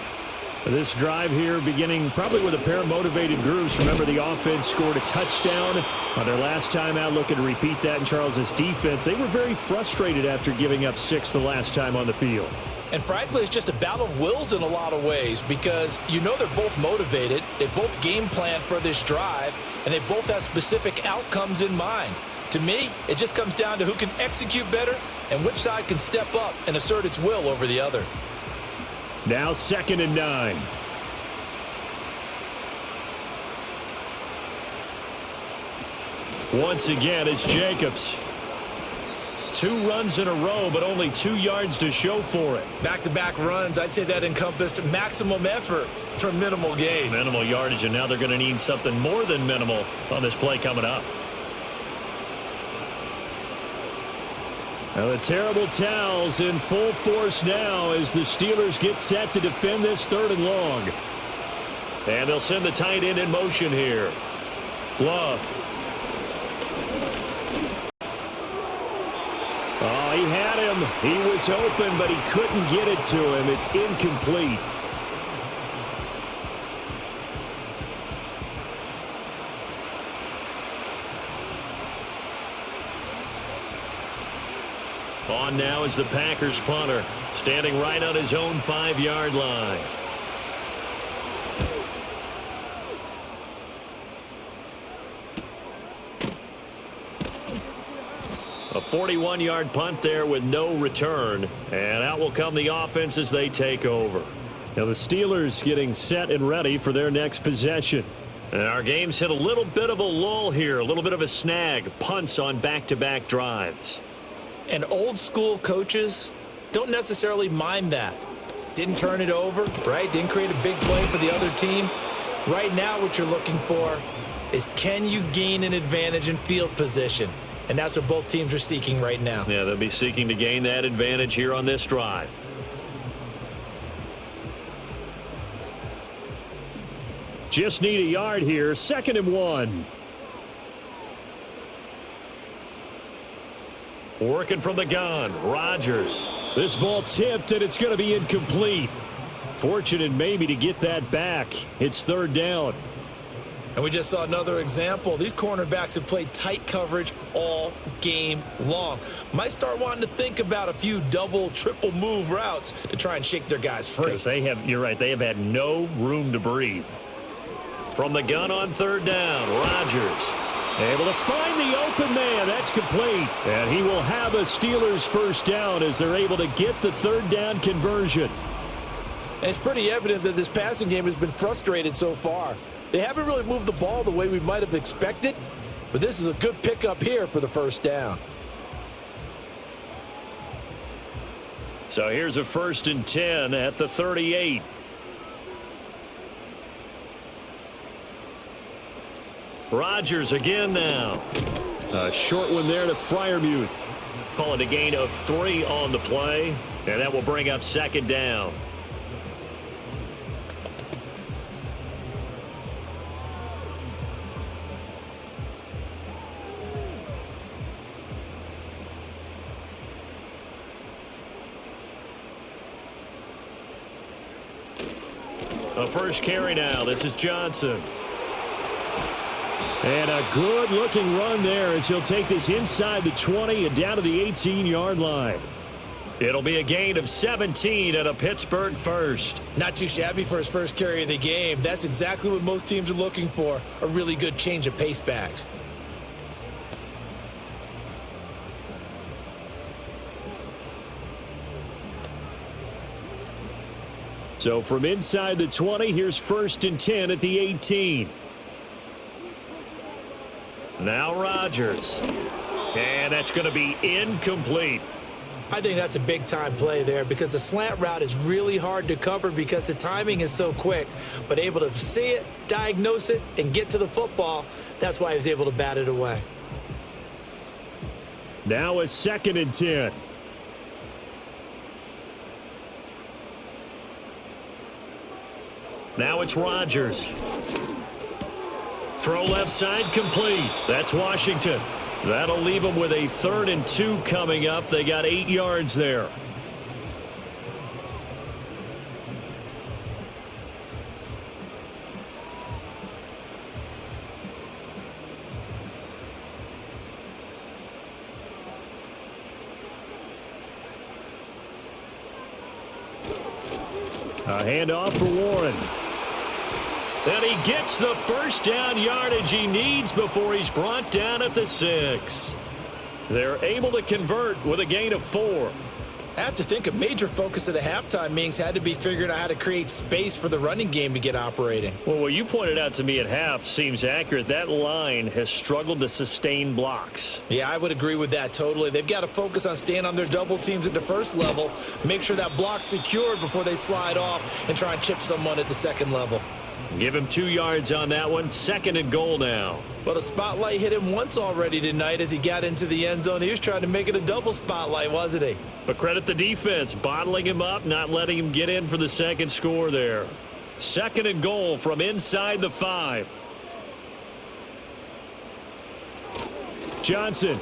This drive here beginning probably with a pair of motivated groups. Remember, the offense scored a touchdown on their last time out, looking to repeat that in Charles's defense. They were very frustrated after giving up 6 the last time on the field. And frankly, it's just a battle of wills in a lot of ways because you know they're both motivated. They both game plan for this drive, and they both have specific outcomes in mind. To me, it just comes down to who can execute better and which side can step up and assert its will over the other. Now 2nd and 9. Once again, it's Jacobs. 2 runs in a row, but only 2 yards to show for it. Back-to-back runs, I'd say that encompassed maximum effort for minimal gain. Minimal yardage, and now they're going to need something more than minimal on this play coming up. Now the terrible towels in full force now as the Steelers get set to defend this 3rd and long. And they'll send the tight end in motion here. Love. Oh, he had him. He was open, but he couldn't get it to him. It's incomplete. On now is the Packers punter, standing right on his own 5-yard line. A 41-yard punt there with no return. And out will come the offense as they take over. Now the Steelers getting set and ready for their next possession. And our game's hit a little bit of a lull here, a little bit of a snag. Punts on back-to-back drives. And old-school coaches don't necessarily mind that. Didn't turn it over, right? Didn't create a big play for the other team. Right now what you're looking for is, can you gain an advantage in field position? And that's what both teams are seeking right now. Yeah, they'll be seeking to gain that advantage here on this drive. Just need a yard here. 2nd and 1. Working from the gun. Rodgers. This ball tipped, and it's going to be incomplete. Fortunate maybe to get that back. It's 3rd down. And we just saw another example. These cornerbacks have played tight coverage all game long. Might start wanting to think about a few double, triple move routes to try and shake their guys free. Because you're right, they have had no room to breathe. From the gun on 3rd down, Rodgers able to find the open man. That's complete. And he will have a Steelers 1st down as they're able to get the 3rd down conversion. And it's pretty evident that this passing game has been frustrated so far. They haven't really moved the ball the way we might have expected, but this is a good pickup here for the 1st down. So here's a 1st and 10 at the 38. Rodgers again now. A short one there to Freiermuth. Call it a gain of 3 on the play, and that will bring up 2nd down. A first carry now. This is Johnson. And a good-looking run there as he'll take this inside the 20 and down to the 18-yard line. It'll be a gain of 17 and a Pittsburgh 1st. Not too shabby for his first carry of the game. That's exactly what most teams are looking for, a really good change of pace back. So from inside the 20, here's 1st and 10 at the 18. Now Rodgers. And that's going to be incomplete. I think that's a big-time play there because the slant route is really hard to cover because the timing is so quick. But able to see it, diagnose it, and get to the football, that's why he was able to bat it away. Now a 2nd and 10. Now it's Rodgers. Throw left side complete. That's Washington. That'll leave them with a 3rd and 2 coming up. They got 8 yards there. A handoff for Warren. And he gets the 1st down yardage he needs before he's brought down at the 6. They're able to convert with a gain of 4. I have to think a major focus of the halftime meetings had to be figuring out how to create space for the running game to get operating. Well, what you pointed out to me at half seems accurate. That line has struggled to sustain blocks. Yeah, I would agree with that totally. They've got to focus on staying on their double teams at the first level, make sure that block's secured before they slide off and try and chip someone at the second level. Give him 2 yards on that one. 2nd and goal now. But a spotlight hit him once already tonight as he got into the end zone. He was trying to make it a double spotlight, wasn't he? But credit the defense, bottling him up, not letting him get in for the second score there. 2nd and goal from inside the 5. Johnson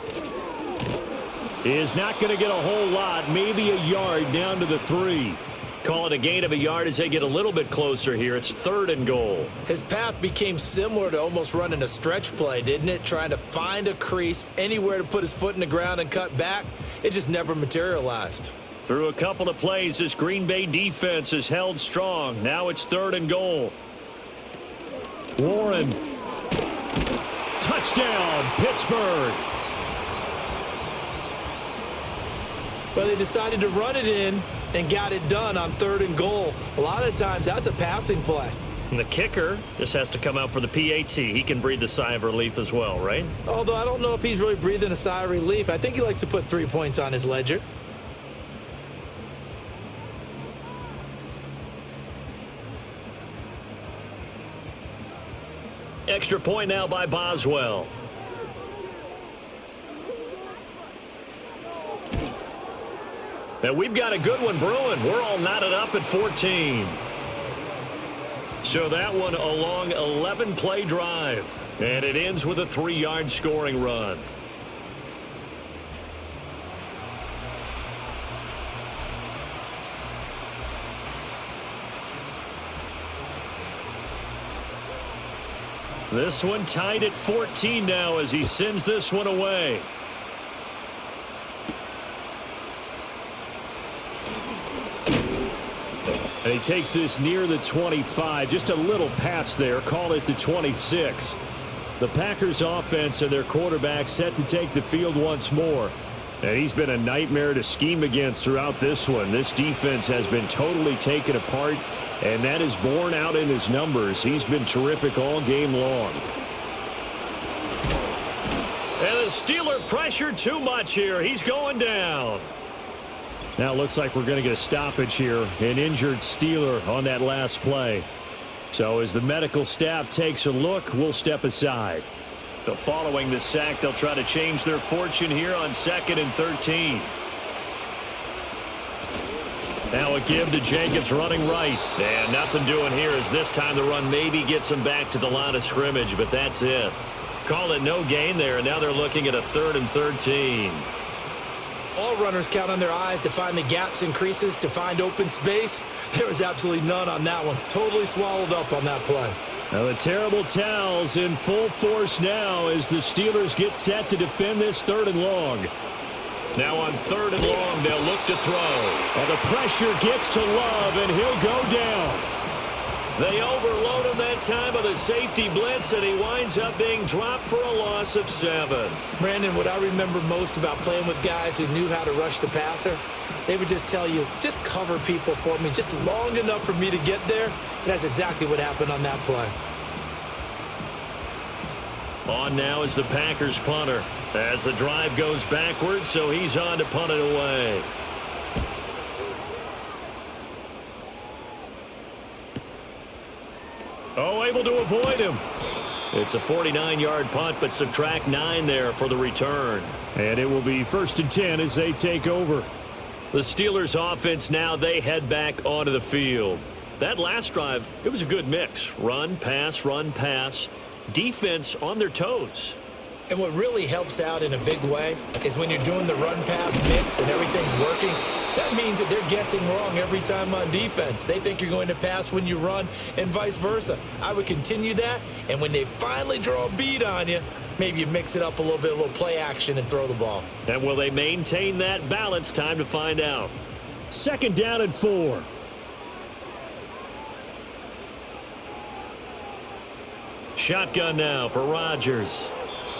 is not going to get a whole lot, maybe a yard down to the 3. Call it a gain of a yard as they get a little bit closer here. It's 3rd and goal. His path became similar to almost running a stretch play, didn't it? Trying to find a crease, anywhere to put his foot in the ground and cut back. It just never materialized. Through a couple of plays, this Green Bay defense is held strong. Now it's 3rd and goal. Warren. Touchdown, Pittsburgh. But they decided to run it in and got it done on 3rd and goal. A lot of times that's a passing play. And the kicker just has to come out for the PAT. He can breathe a sigh of relief as well, right? Although I don't know if he's really breathing a sigh of relief. I think he likes to put 3 points on his ledger. Extra point now by Boswell. And we've got a good one brewing. We're all knotted up at 14. So that one a long 11-play drive. And it ends with a 3-yard scoring run. This one tied at 14 now as he sends this one away. And he takes this near the 25. Just a little pass there. Call it the 26. The Packers offense and their quarterback set to take the field once more. And he's been a nightmare to scheme against throughout this one. This defense has been totally taken apart, and that is borne out in his numbers. He's been terrific all game long. And the Steeler pressure too much here. He's going down. Now it looks like we're going to get a stoppage here. An injured Steeler on that last play. So as the medical staff takes a look, we'll step aside. So following the sack, they'll try to change their fortune here on 2nd and 13. Now a give to Jenkins running right. And nothing doing here as this time the run maybe gets them back to the line of scrimmage, but that's it. Call it no gain there, and now they're looking at a 3rd and 13. All runners count on their eyes to find the gaps and creases, to find open space. There was absolutely none on that one. Totally swallowed up on that play. Now the terrible towels in full force now as the Steelers get set to defend this 3rd and long. Now on 3rd and long, they'll look to throw. And the pressure gets to Love, and he'll go down. They overload him that time with a safety blitz, and he winds up being dropped for a loss of 7. Brandon, what I remember most about playing with guys who knew how to rush the passer, they would just tell you, just cover people for me, just long enough for me to get there. And that's exactly what happened on that play. On now is the Packers punter as the drive goes backwards, so he's on to punt it away. Oh, able to avoid him. It's a 49-yard punt, but subtract 9 there for the return. And it will be 1st and 10 as they take over. The Steelers offense now, they head back onto the field. That last drive, it was a good mix. Run, pass, defense on their toes. And what really helps out in a big way is when you're doing the run-pass mix and everything's working, that means that they're guessing wrong every time on defense. They think you're going to pass when you run and vice versa. I would continue that, and when they finally draw a beat on you, maybe you mix it up a little bit, a little play action and throw the ball. And will they maintain that balance? Time to find out. 2nd down and 4. Shotgun now for Rodgers.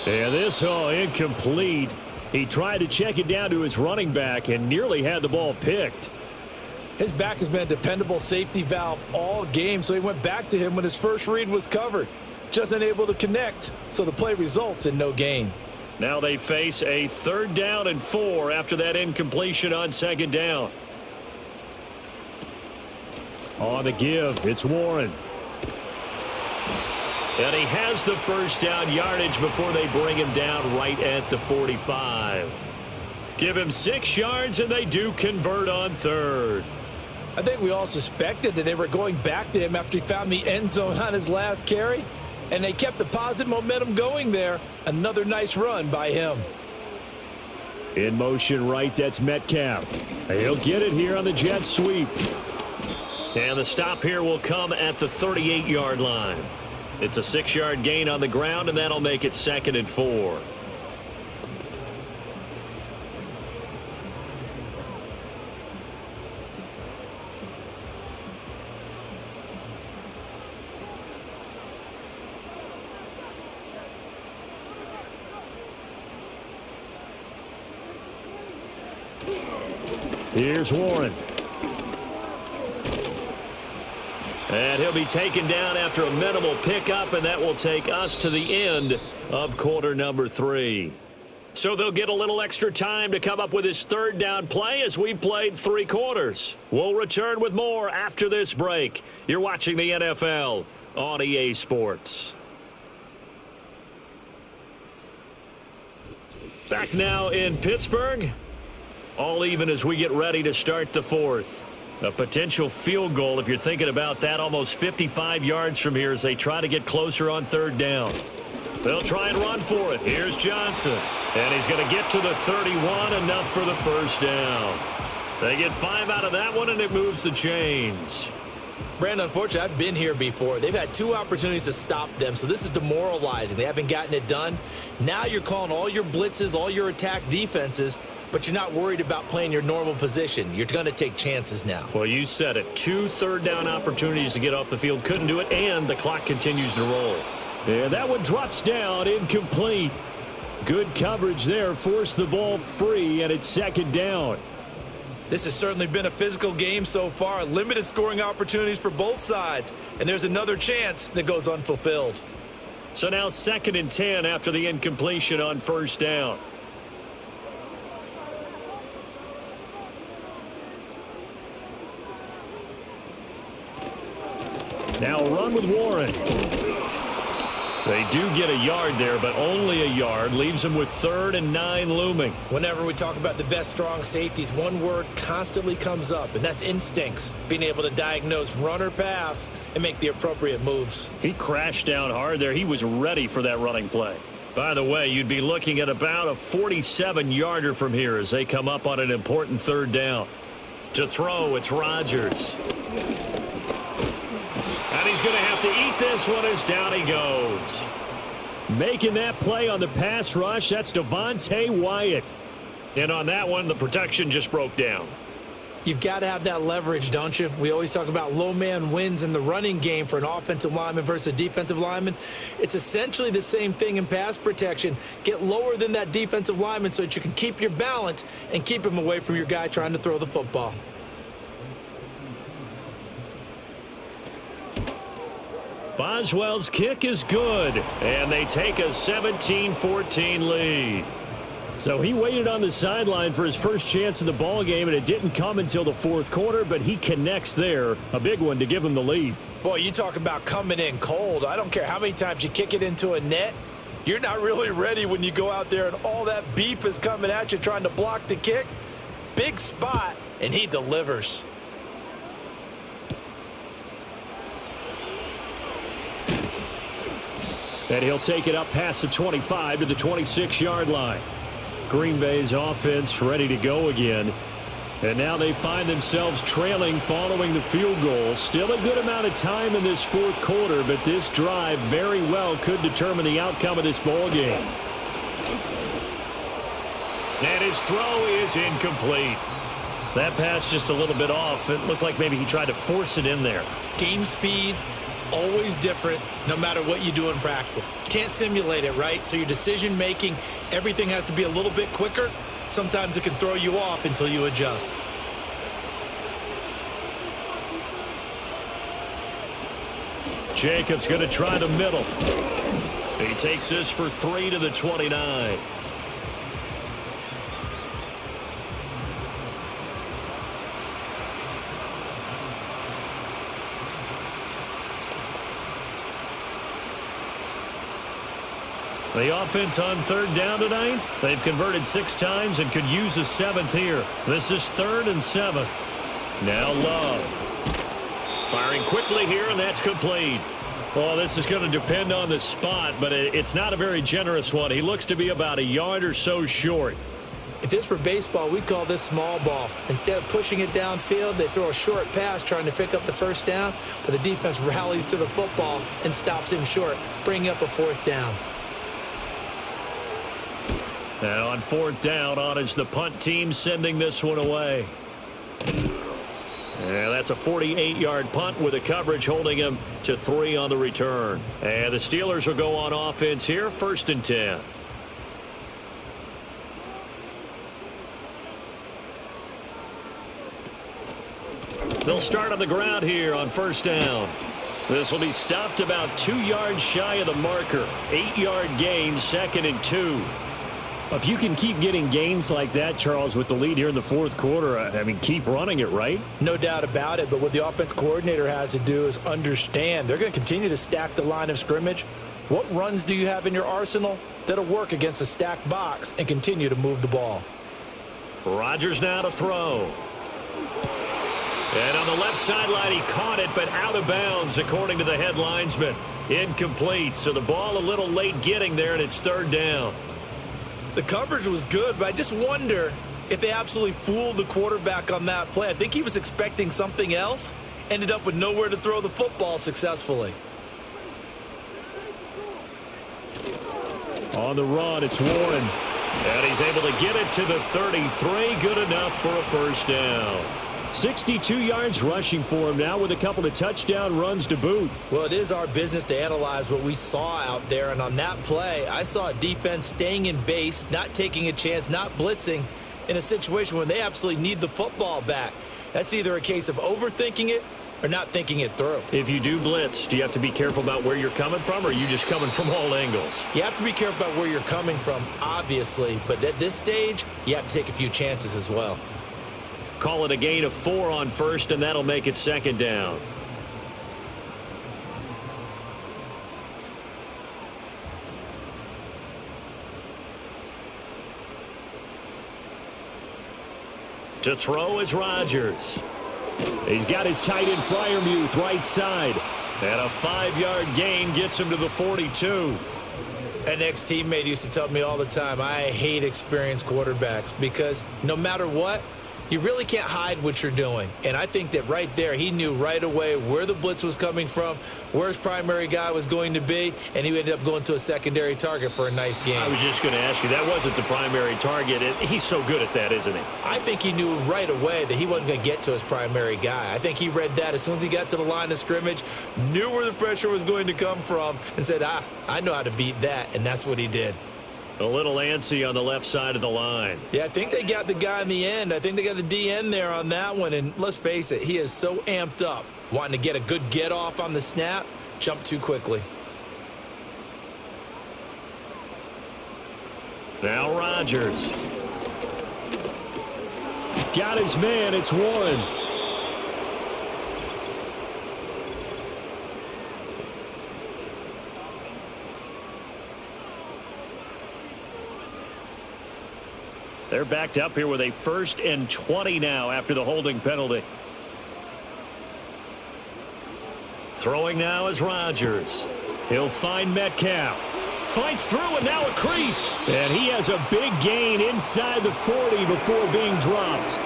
And this all incomplete. He tried to check it down to his running back and nearly had the ball picked. His back has been a dependable safety valve all game, so he went back to him when his first read was covered. Just unable to connect, so the play results in no gain. Now they face a 3rd down and 4 after that incompletion on 2nd down. On the give, it's Warren. And he has the first down yardage before they bring him down right at the 45. Give him 6 yards, and they do convert on 3rd. I think we all suspected that they were going back to him after he found the end zone on his last carry, and they kept the positive momentum going there. Another nice run by him. In motion right, that's Metcalf. He'll get it here on the jet sweep. And the stop here will come at the 38-yard line. It's a 6-yard gain on the ground, and that'll make it 2nd and 4. Here's Warren. And he'll be taken down after a minimal pickup, and that will take us to the end of quarter number 3. So they'll get a little extra time to come up with his 3rd down play as we've played 3 quarters. We'll return with more after this break. You're watching the NFL on EA Sports. Back now in Pittsburgh. All even as we get ready to start the 4th. A potential field goal, if you're thinking about that, almost 55 yards from here as they try to get closer on 3rd down. They'll try and run for it. Here's Johnson. And he's going to get to the 31, enough for the first down. They get 5 out of that one, and it moves the chains. Brandon, unfortunately, I've been here before. They've had 2 opportunities to stop them, so this is demoralizing. They haven't gotten it done. Now you're calling all your blitzes, all your attack defenses, but you're not worried about playing your normal position. You're going to take chances now. Well, you said it. 2 3rd down opportunities to get off the field. Couldn't do it, and the clock continues to roll. Yeah, that one drops down, incomplete. Good coverage there. Forced the ball free, and it's 2nd down. This has certainly been a physical game so far. Limited scoring opportunities for both sides, and there's another chance that goes unfulfilled. So now 2nd and 10 after the incompletion on 1st down. Now a run with Warren. They do get a yard there, but only a yard. Leaves them with 3rd and 9 looming. Whenever we talk about the best strong safeties, one word constantly comes up, and that's instincts. Being able to diagnose run or pass and make the appropriate moves. He crashed down hard there. He was ready for that running play. By the way, you'd be looking at about a 47-yarder from here as they come up on an important 3rd down. To throw, it's Rodgers. And he's going to have to eat this one as down he goes. Making that play on the pass rush, that's Devontae Wyatt. And on that one, the protection just broke down. You've got to have that leverage, don't you? We always talk about low man wins in the running game for an offensive lineman versus a defensive lineman. It's essentially the same thing in pass protection. Get lower than that defensive lineman so that you can keep your balance and keep him away from your guy trying to throw the football. Boswell's kick is good, and they take a 17-14 lead. So he waited on the sideline for his first chance in the ball game, and it didn't come until the 4th quarter, but he connects there. A big one to give him the lead. Boy, you talk about coming in cold. I don't care how many times you kick it into a net. You're not really ready when you go out there and all that beef is coming at you trying to block the kick. Big spot, and he delivers. And he'll take it up past the 25 to the 26-yard line. Green Bay's offense ready to go again. And now they find themselves trailing following the field goal. Still a good amount of time in this 4th quarter, but this drive very well could determine the outcome of this ball game. And his throw is incomplete. That pass just a little bit off. It looked like maybe he tried to force it in there. Game speed, always different no matter what you do in practice. Can't simulate it, right? So your decision-making, everything has to be a little bit quicker. Sometimes it can throw you off until you adjust. Jacobs going to try the middle. He takes this for 3 to the 29. The offense on third down tonight, they've converted 6 times and could use a 7th here. This is 3rd and 7. Now Love. Firing quickly here, and that's complete. Well, this is going to depend on the spot, but it's not a very generous one. He looks to be about a yard or so short. If this were baseball, we'd call this small ball. Instead of pushing it downfield, they throw a short pass trying to pick up the first down, but the defense rallies to the football and stops him short, bringing up a 4th down. Now on 4th down, on is the punt team sending this one away. And that's a 48-yard punt with the coverage holding him to 3 on the return. And the Steelers will go on offense here, 1st and 10. They'll start on the ground here on 1st down. This will be stopped about 2 yards shy of the marker. 8-yard gain, 2nd and 2. If you can keep getting gains like that, Charles, with the lead here in the 4th quarter, I mean, keep running it, right? No doubt about it, but what the offense coordinator has to do is understand. They're going to continue to stack the line of scrimmage. What runs do you have in your arsenal that'll work against a stacked box and continue to move the ball? Rodgers now to throw. And on the left sideline, he caught it, but out of bounds, according to the head linesman. Incomplete, so the ball a little late getting there, and it's 3rd down. The coverage was good, but I just wonder if they absolutely fooled the quarterback on that play. I think he was expecting something else, ended up with nowhere to throw the football successfully. On the run, it's Warren. And he's able to get it to the 33. Good enough for a 1st down. 62 yards rushing for him now with a couple of touchdown runs to boot. Well, it is our business to analyze what we saw out there, and on that play, I saw a defense staying in base, not taking a chance, not blitzing in a situation where they absolutely need the football back. That's either a case of overthinking it or not thinking it through. If you do blitz, do you have to be careful about where you're coming from, or are you just coming from all angles? You have to be careful about where you're coming from, obviously, but at this stage, you have to take a few chances as well. Call it a gain of 4 on 1st, and that'll make it 2nd down. To throw is Rodgers. He's got his tight end Freiermuth right side. And a 5-yard gain gets him to the 42. An ex-teammate used to tell me all the time, I hate experienced quarterbacks because no matter what, you really can't hide what you're doing. And I think that right there, he knew right away where the blitz was coming from, where his primary guy was going to be, and he ended up going to a secondary target for a nice game. I was just going to ask you, that wasn't the primary target. He's so good at that, isn't he? I think he knew right away that he wasn't going to get to his primary guy. I think he read that as soon as he got to the line of scrimmage, knew where the pressure was going to come from, and said, I know how to beat that, and that's what he did. A little antsy on the left side of the line. Yeah, I think they got the guy in the end. I think they got the DN there on that one. And let's face it, he is so amped up, wanting to get a good get off on the snap, jump too quickly. Now Rodgers. Got his man, it's Warren. They're backed up here with a 1st and 20 now after the holding penalty. Throwing now is Rodgers. He'll find Metcalf. Fights through and now a crease. And he has a big gain inside the 40 before being dropped.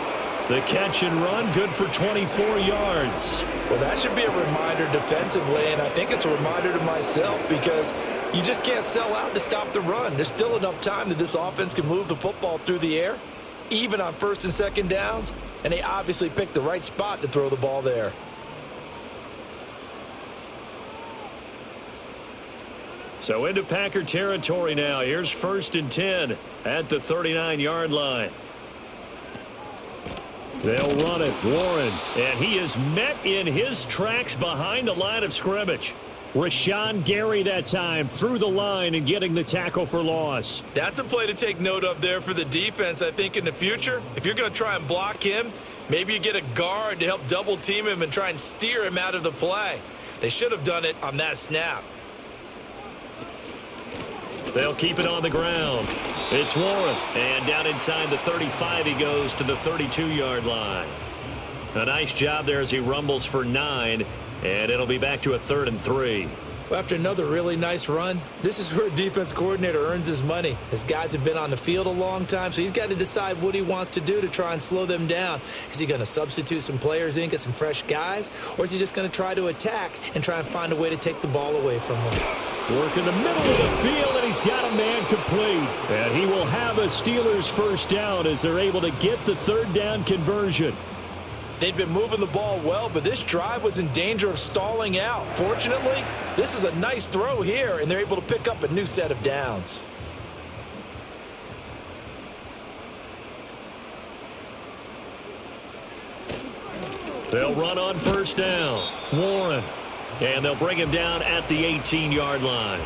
The catch and run good for 24 yards. Well, that should be a reminder defensively, and I think it's a reminder to myself because you just can't sell out to stop the run. There's still enough time that this offense can move the football through the air, even on 1st and 2nd downs, and they obviously picked the right spot to throw the ball there. So into Packer territory now. Here's 1st and 10 at the 39-yard line. They'll run it. Warren. And he is met in his tracks behind the line of scrimmage. Rashawn Gary that time through the line and getting the tackle for loss. That's a play to take note of there for the defense, I think, in the future. If you're going to try and block him, maybe you get a guard to help double team him and try and steer him out of the play. They should have done it on that snap. They'll keep it on the ground. It's Warren. And down inside the 35 he goes to the 32-yard line. A nice job there as he rumbles for 9. And it'll be back to a 3rd and 3. Well, after another really nice run, this is where a defense coordinator earns his money. His guys have been on the field a long time, so he's got to decide what he wants to do to try and slow them down. Is he going to substitute some players in, get some fresh guys, or is he just going to try to attack and try and find a way to take the ball away from them? Work in the middle of the field, and he's got a man complete. And he will have a Steelers first down as they're able to get the 3rd down conversion. They'd been moving the ball well, but this drive was in danger of stalling out. Fortunately, this is a nice throw here, and they're able to pick up a new set of downs. They'll run on 1st down. Warren. And they'll bring him down at the 18-yard line.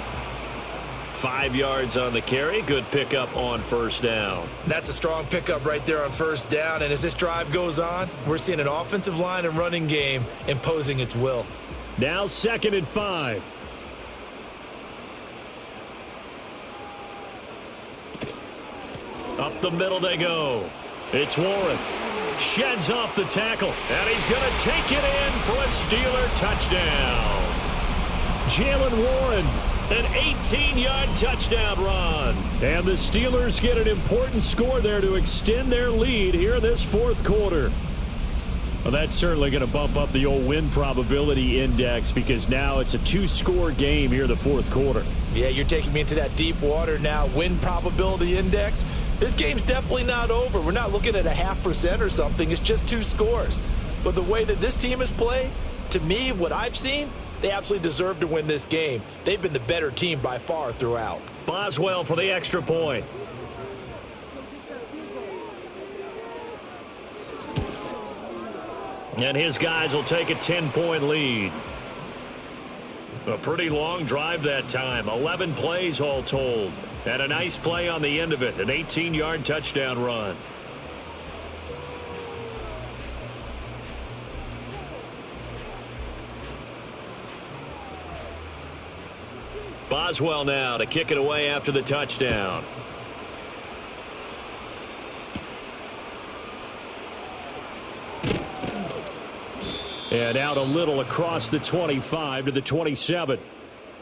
5 yards on the carry. Good pickup on 1st down. That's a strong pickup right there on 1st down. And as this drive goes on, we're seeing an offensive line and running game imposing its will. Now 2nd and 5. Up the middle they go. It's Warren. Sheds off the tackle. And he's going to take it in for a Steeler touchdown. Jalen Warren. An 18-yard touchdown run. And the Steelers get an important score there to extend their lead here in this 4th quarter. Well, that's certainly going to bump up the old win probability index because now it's a 2-score game here in the 4th quarter. Yeah, you're taking me into that deep water now. Win probability index. This game's definitely not over. We're not looking at a 0.5% or something. It's just 2 scores. But the way that this team has played, to me, what I've seen, they absolutely deserve to win this game. They've been the better team by far throughout. Boswell for the extra point. And his guys will take a 10-point lead. A pretty long drive that time. 11 plays all told. And a nice play on the end of it. An 18-yard touchdown run. Boswell now to kick it away after the touchdown. And out a little across the 25 to the 27.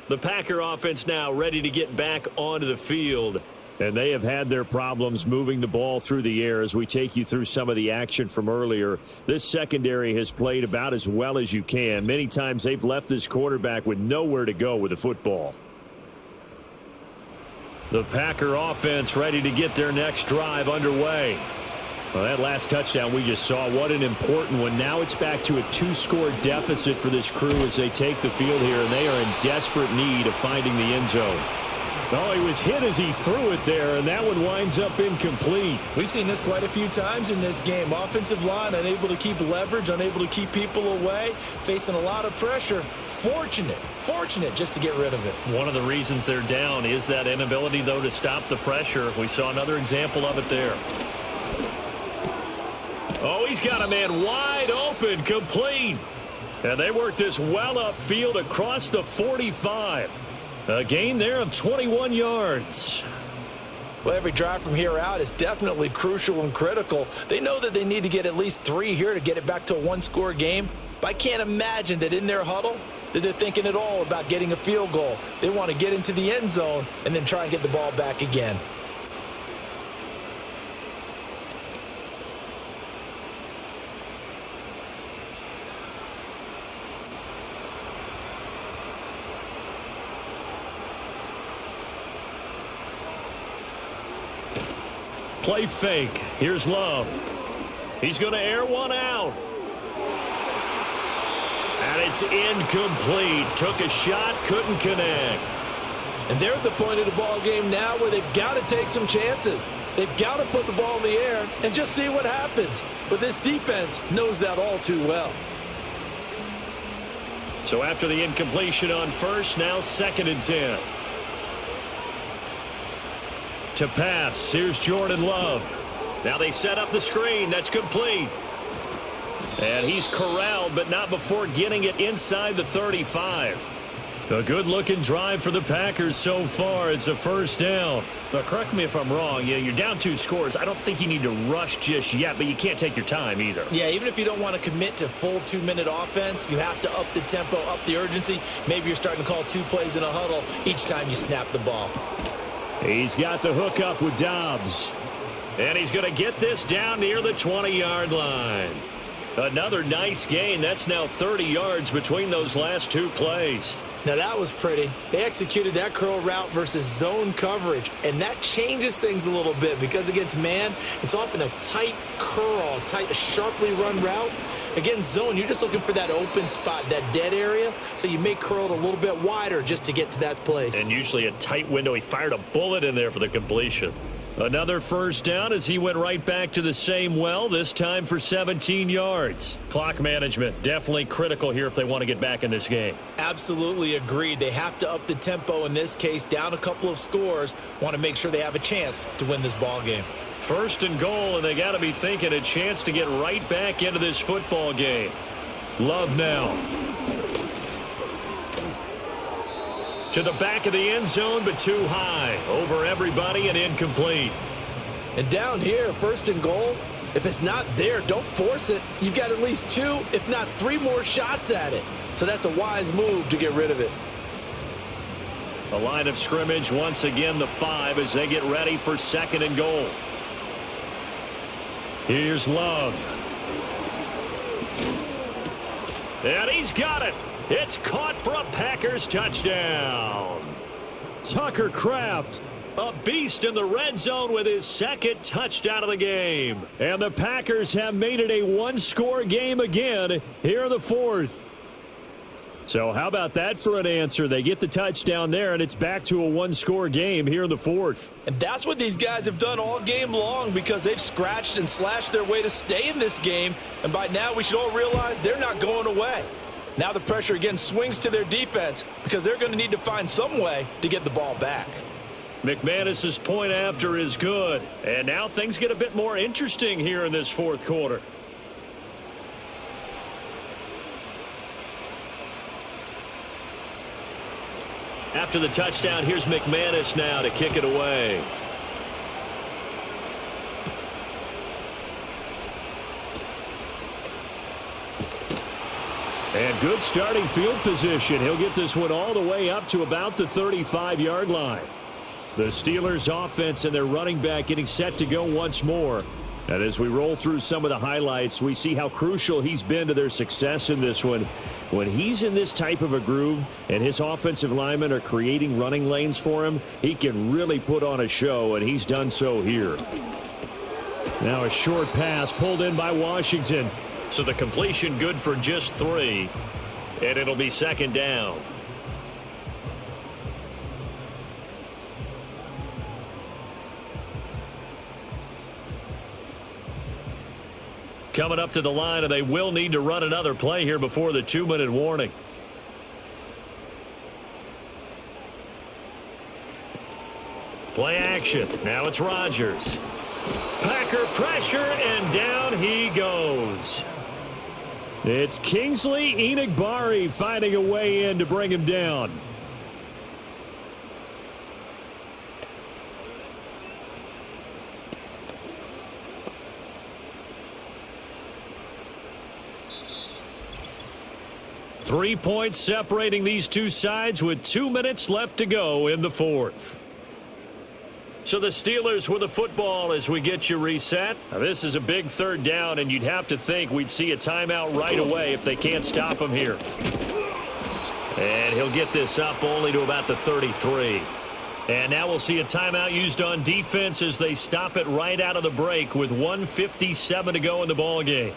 The Packer offense now ready to get back onto the field. And they have had their problems moving the ball through the air as we take you through some of the action from earlier. This secondary has played about as well as you can. Many times they've left this quarterback with nowhere to go with the football. The Packer offense ready to get their next drive underway. Well, that last touchdown we just saw, what an important one. Now it's back to a 2-score deficit for this crew as they take the field here, and they are in desperate need of finding the end zone. Oh, he was hit as he threw it there, and that one winds up incomplete. We've seen this quite a few times in this game. Offensive line unable to keep leverage, unable to keep people away, facing a lot of pressure. Fortunate just to get rid of it. One of the reasons they're down is that inability, though, to stop the pressure. We saw another example of it there. Oh, he's got a man wide open, complete. And they work this well upfield across the 45. A gain there of 21 yards. Well, every drive from here out is definitely crucial and critical. They know that they need to get at least 3 here to get it back to a 1-score game. But I can't imagine that in their huddle that they're thinking at all about getting a field goal. They want to get into the end zone and then try and get the ball back again. Play fake. Here's Love. He's going to air one out. And it's incomplete. Took a shot, couldn't connect. And they're at the point of the ball game now where they've got to take some chances. They've got to put the ball in the air and just see what happens. But this defense knows that all too well. So after the incompletion on first, now 2nd and 10. To pass, here's Jordan Love. Now they set up the screen. That's complete. And he's corralled, but not before getting it inside the 35. A good-looking drive for the Packers so far. It's a first down. Now, correct me if I'm wrong. You're down 2 scores. I don't think you need to rush just yet, but you can't take your time either. Yeah, even if you don't want to commit to full 2-minute offense, you have to up the tempo, up the urgency. Maybe you're starting to call 2 plays in a huddle each time you snap the ball. He's got the hook up with Dobbs. And he's going to get this down near the 20-yard line. Another nice gain. That's now 30 yards between those last 2 plays. Now that was pretty. They executed that curl route versus zone coverage, and that changes things a little bit because against man, it's often a tight curl, a sharply run route. Against zone, you're just looking for that open spot, that dead area, so you may curl it a little bit wider just to get to that place. And usually a tight window. He fired a bullet in there for the completion. Another first down as he went right back to the same well, this time for 17 yards. Clock management, definitely critical here if they want to get back in this game. Absolutely agreed. They have to up the tempo in this case, down a couple of scores, want to make sure they have a chance to win this ball game. 1st and goal, and they got to be thinking a chance to get right back into this football game. Love now. To the back of the end zone, but too high. Over everybody and incomplete. And down here, 1st and goal, if it's not there, don't force it. You've got at least 2, if not 3 more shots at it. So that's a wise move to get rid of it. The line of scrimmage, once again, the 5 as they get ready for 2nd and goal. Here's Love. And he's got it. It's caught for a Packers touchdown. Tucker Kraft, a beast in the red zone with his 2nd touchdown of the game. And the Packers have made it a 1-score game again here in the 4th. So how about that for an answer? They get the touchdown there, and it's back to a 1-score game here in the 4th. And that's what these guys have done all game long because they've scratched and slashed their way to stay in this game. And by now we should all realize they're not going away. Now the pressure again swings to their defense because they're going to need to find some way to get the ball back. McManus's point after is good. And now things get a bit more interesting here in this 4th quarter. After the touchdown, here's McManus now to kick it away. And good starting field position. He'll get this one all the way up to about the 35-yard line. The Steelers' offense and their running back getting set to go once more. And as we roll through some of the highlights, we see how crucial he's been to their success in this one. When he's in this type of a groove and his offensive linemen are creating running lanes for him, he can really put on a show, and he's done so here. Now a short pass pulled in by Washington. So the completion good for just 3, and it'll be 2nd down. Coming up to the line, and they will need to run another play here before the 2-minute warning. Play action. Now it's Rodgers. Packer pressure, and down he goes. It's Kingsley Enagbari finding a way in to bring him down. Three points separating these two sides with 2 minutes left to go in the 4th. So the Steelers with the football as we get you reset. Now this is a big 3rd down, and you'd have to think we'd see a timeout right away if they can't stop him here. And he'll get this up only to about the 33. And now we'll see a timeout used on defense as they stop it right out of the break with 1:57 to go in the ball game.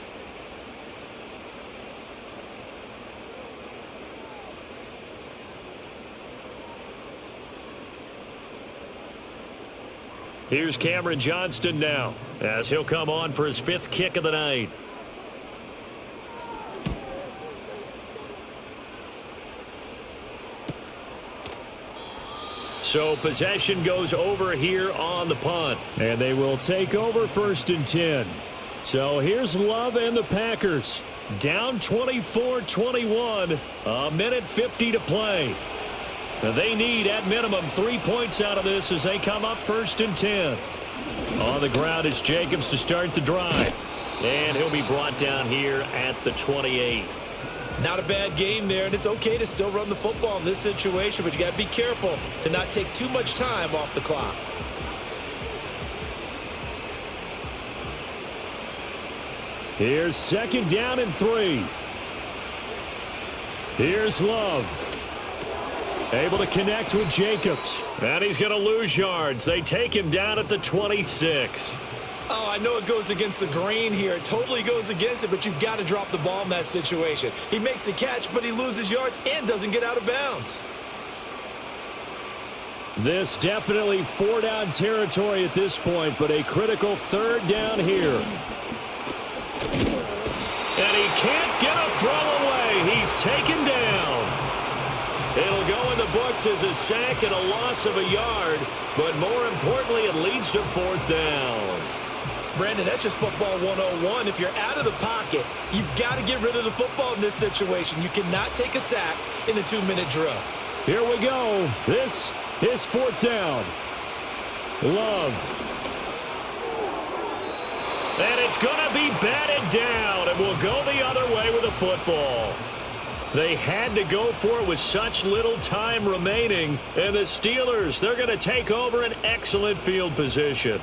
Here's Cameron Johnston now as he'll come on for his 5th kick of the night. So possession goes over here on the punt. And they will take over 1st and 10. So here's Love and the Packers. Down 24-21. A minute 50 to play. They need, at minimum, 3 points out of this as they come up 1st and 10. On the ground is Jacobs to start the drive. And he'll be brought down here at the 28. Not a bad game there, and it's okay to still run the football in this situation, but you got to be careful to not take too much time off the clock. Here's 2nd down and 3. Here's Love. Able to connect with Jacobs. And he's going to lose yards. They take him down at the 26. Oh, I know it goes against the grain here. It totally goes against it, but you've got to drop the ball in that situation. He makes the catch, but he loses yards and doesn't get out of bounds. This definitely 4-down territory at this point, but a critical 3rd down here. And he can't get a throw away. He's taken down. It'll go in the books as a sack and a loss of a yard, but more importantly, it leads to 4th down. Brandon, that's just football 101. If you're out of the pocket, you've got to get rid of the football in this situation. You cannot take a sack in a 2-minute drill. Here we go. This is 4th down. Love. And it's going to be batted down, and we'll go the other way with the football. They had to go for it with such little time remaining, and the Steelers, they're going to take over an excellent field position.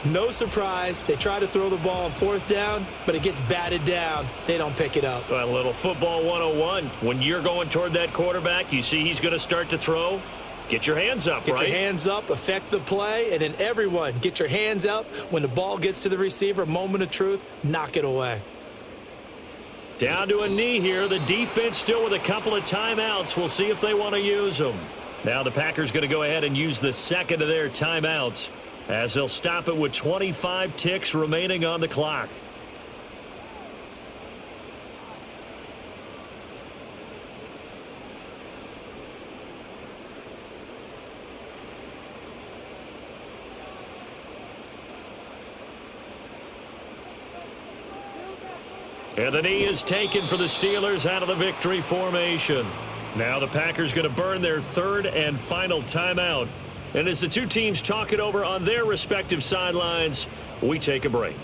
No surprise. They try to throw the ball on 4th down, but it gets batted down. They don't pick it up. A little football 101. When you're going toward that quarterback, you see he's going to start to throw. Get your hands up, Get right? your hands up, affect the play, and then everyone get your hands up. When the ball gets to the receiver, moment of truth, knock it away. Down to a knee here. The defense still with a couple of timeouts. We'll see if they want to use them. Now the Packers going to go ahead and use the 2nd of their timeouts as they'll stop it with 25 ticks remaining on the clock. And the knee is taken for the Steelers out of the victory formation. Now the Packers going to burn their 3rd and final timeout. And as the two teams talk it over on their respective sidelines, we take a break.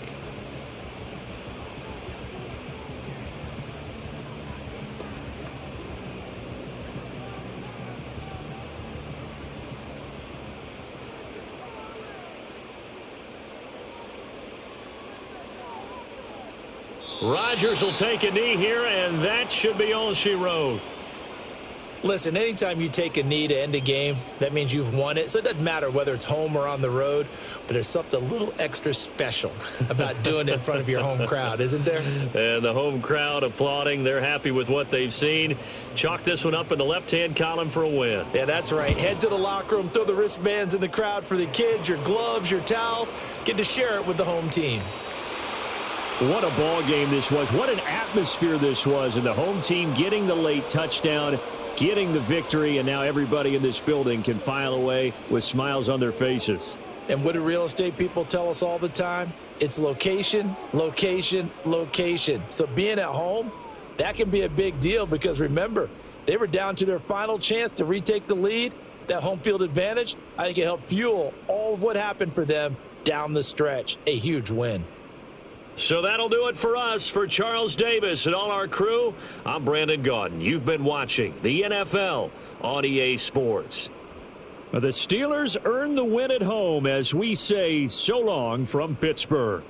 Rodgers will take a knee here, and that should be all she wrote. Listen, anytime you take a knee to end a game, that means you've won it. So it doesn't matter whether it's home or on the road, but there's something a little extra special about doing it in front of your home crowd, isn't there? And the home crowd applauding. They're happy with what they've seen. Chalk this one up in the left-hand column for a win. Yeah, that's right. Head to the locker room, throw the wristbands in the crowd for the kids, your gloves, your towels. Get to share it with the home team. What a ball game this was. What an atmosphere this was. And the home team getting the late touchdown, getting the victory, and now everybody in this building can file away with smiles on their faces. And what do real estate people tell us all the time? It's location, location, location. So being at home, that can be a big deal because, remember, they were down to their final chance to retake the lead. That home field advantage, I think it helped fuel all of what happened for them down the stretch. A huge win. So that'll do it for us. For Charles Davis and all our crew, I'm Brandon Gaudin. You've been watching the NFL on EA Sports. The Steelers earn the win at home as we say so long from Pittsburgh.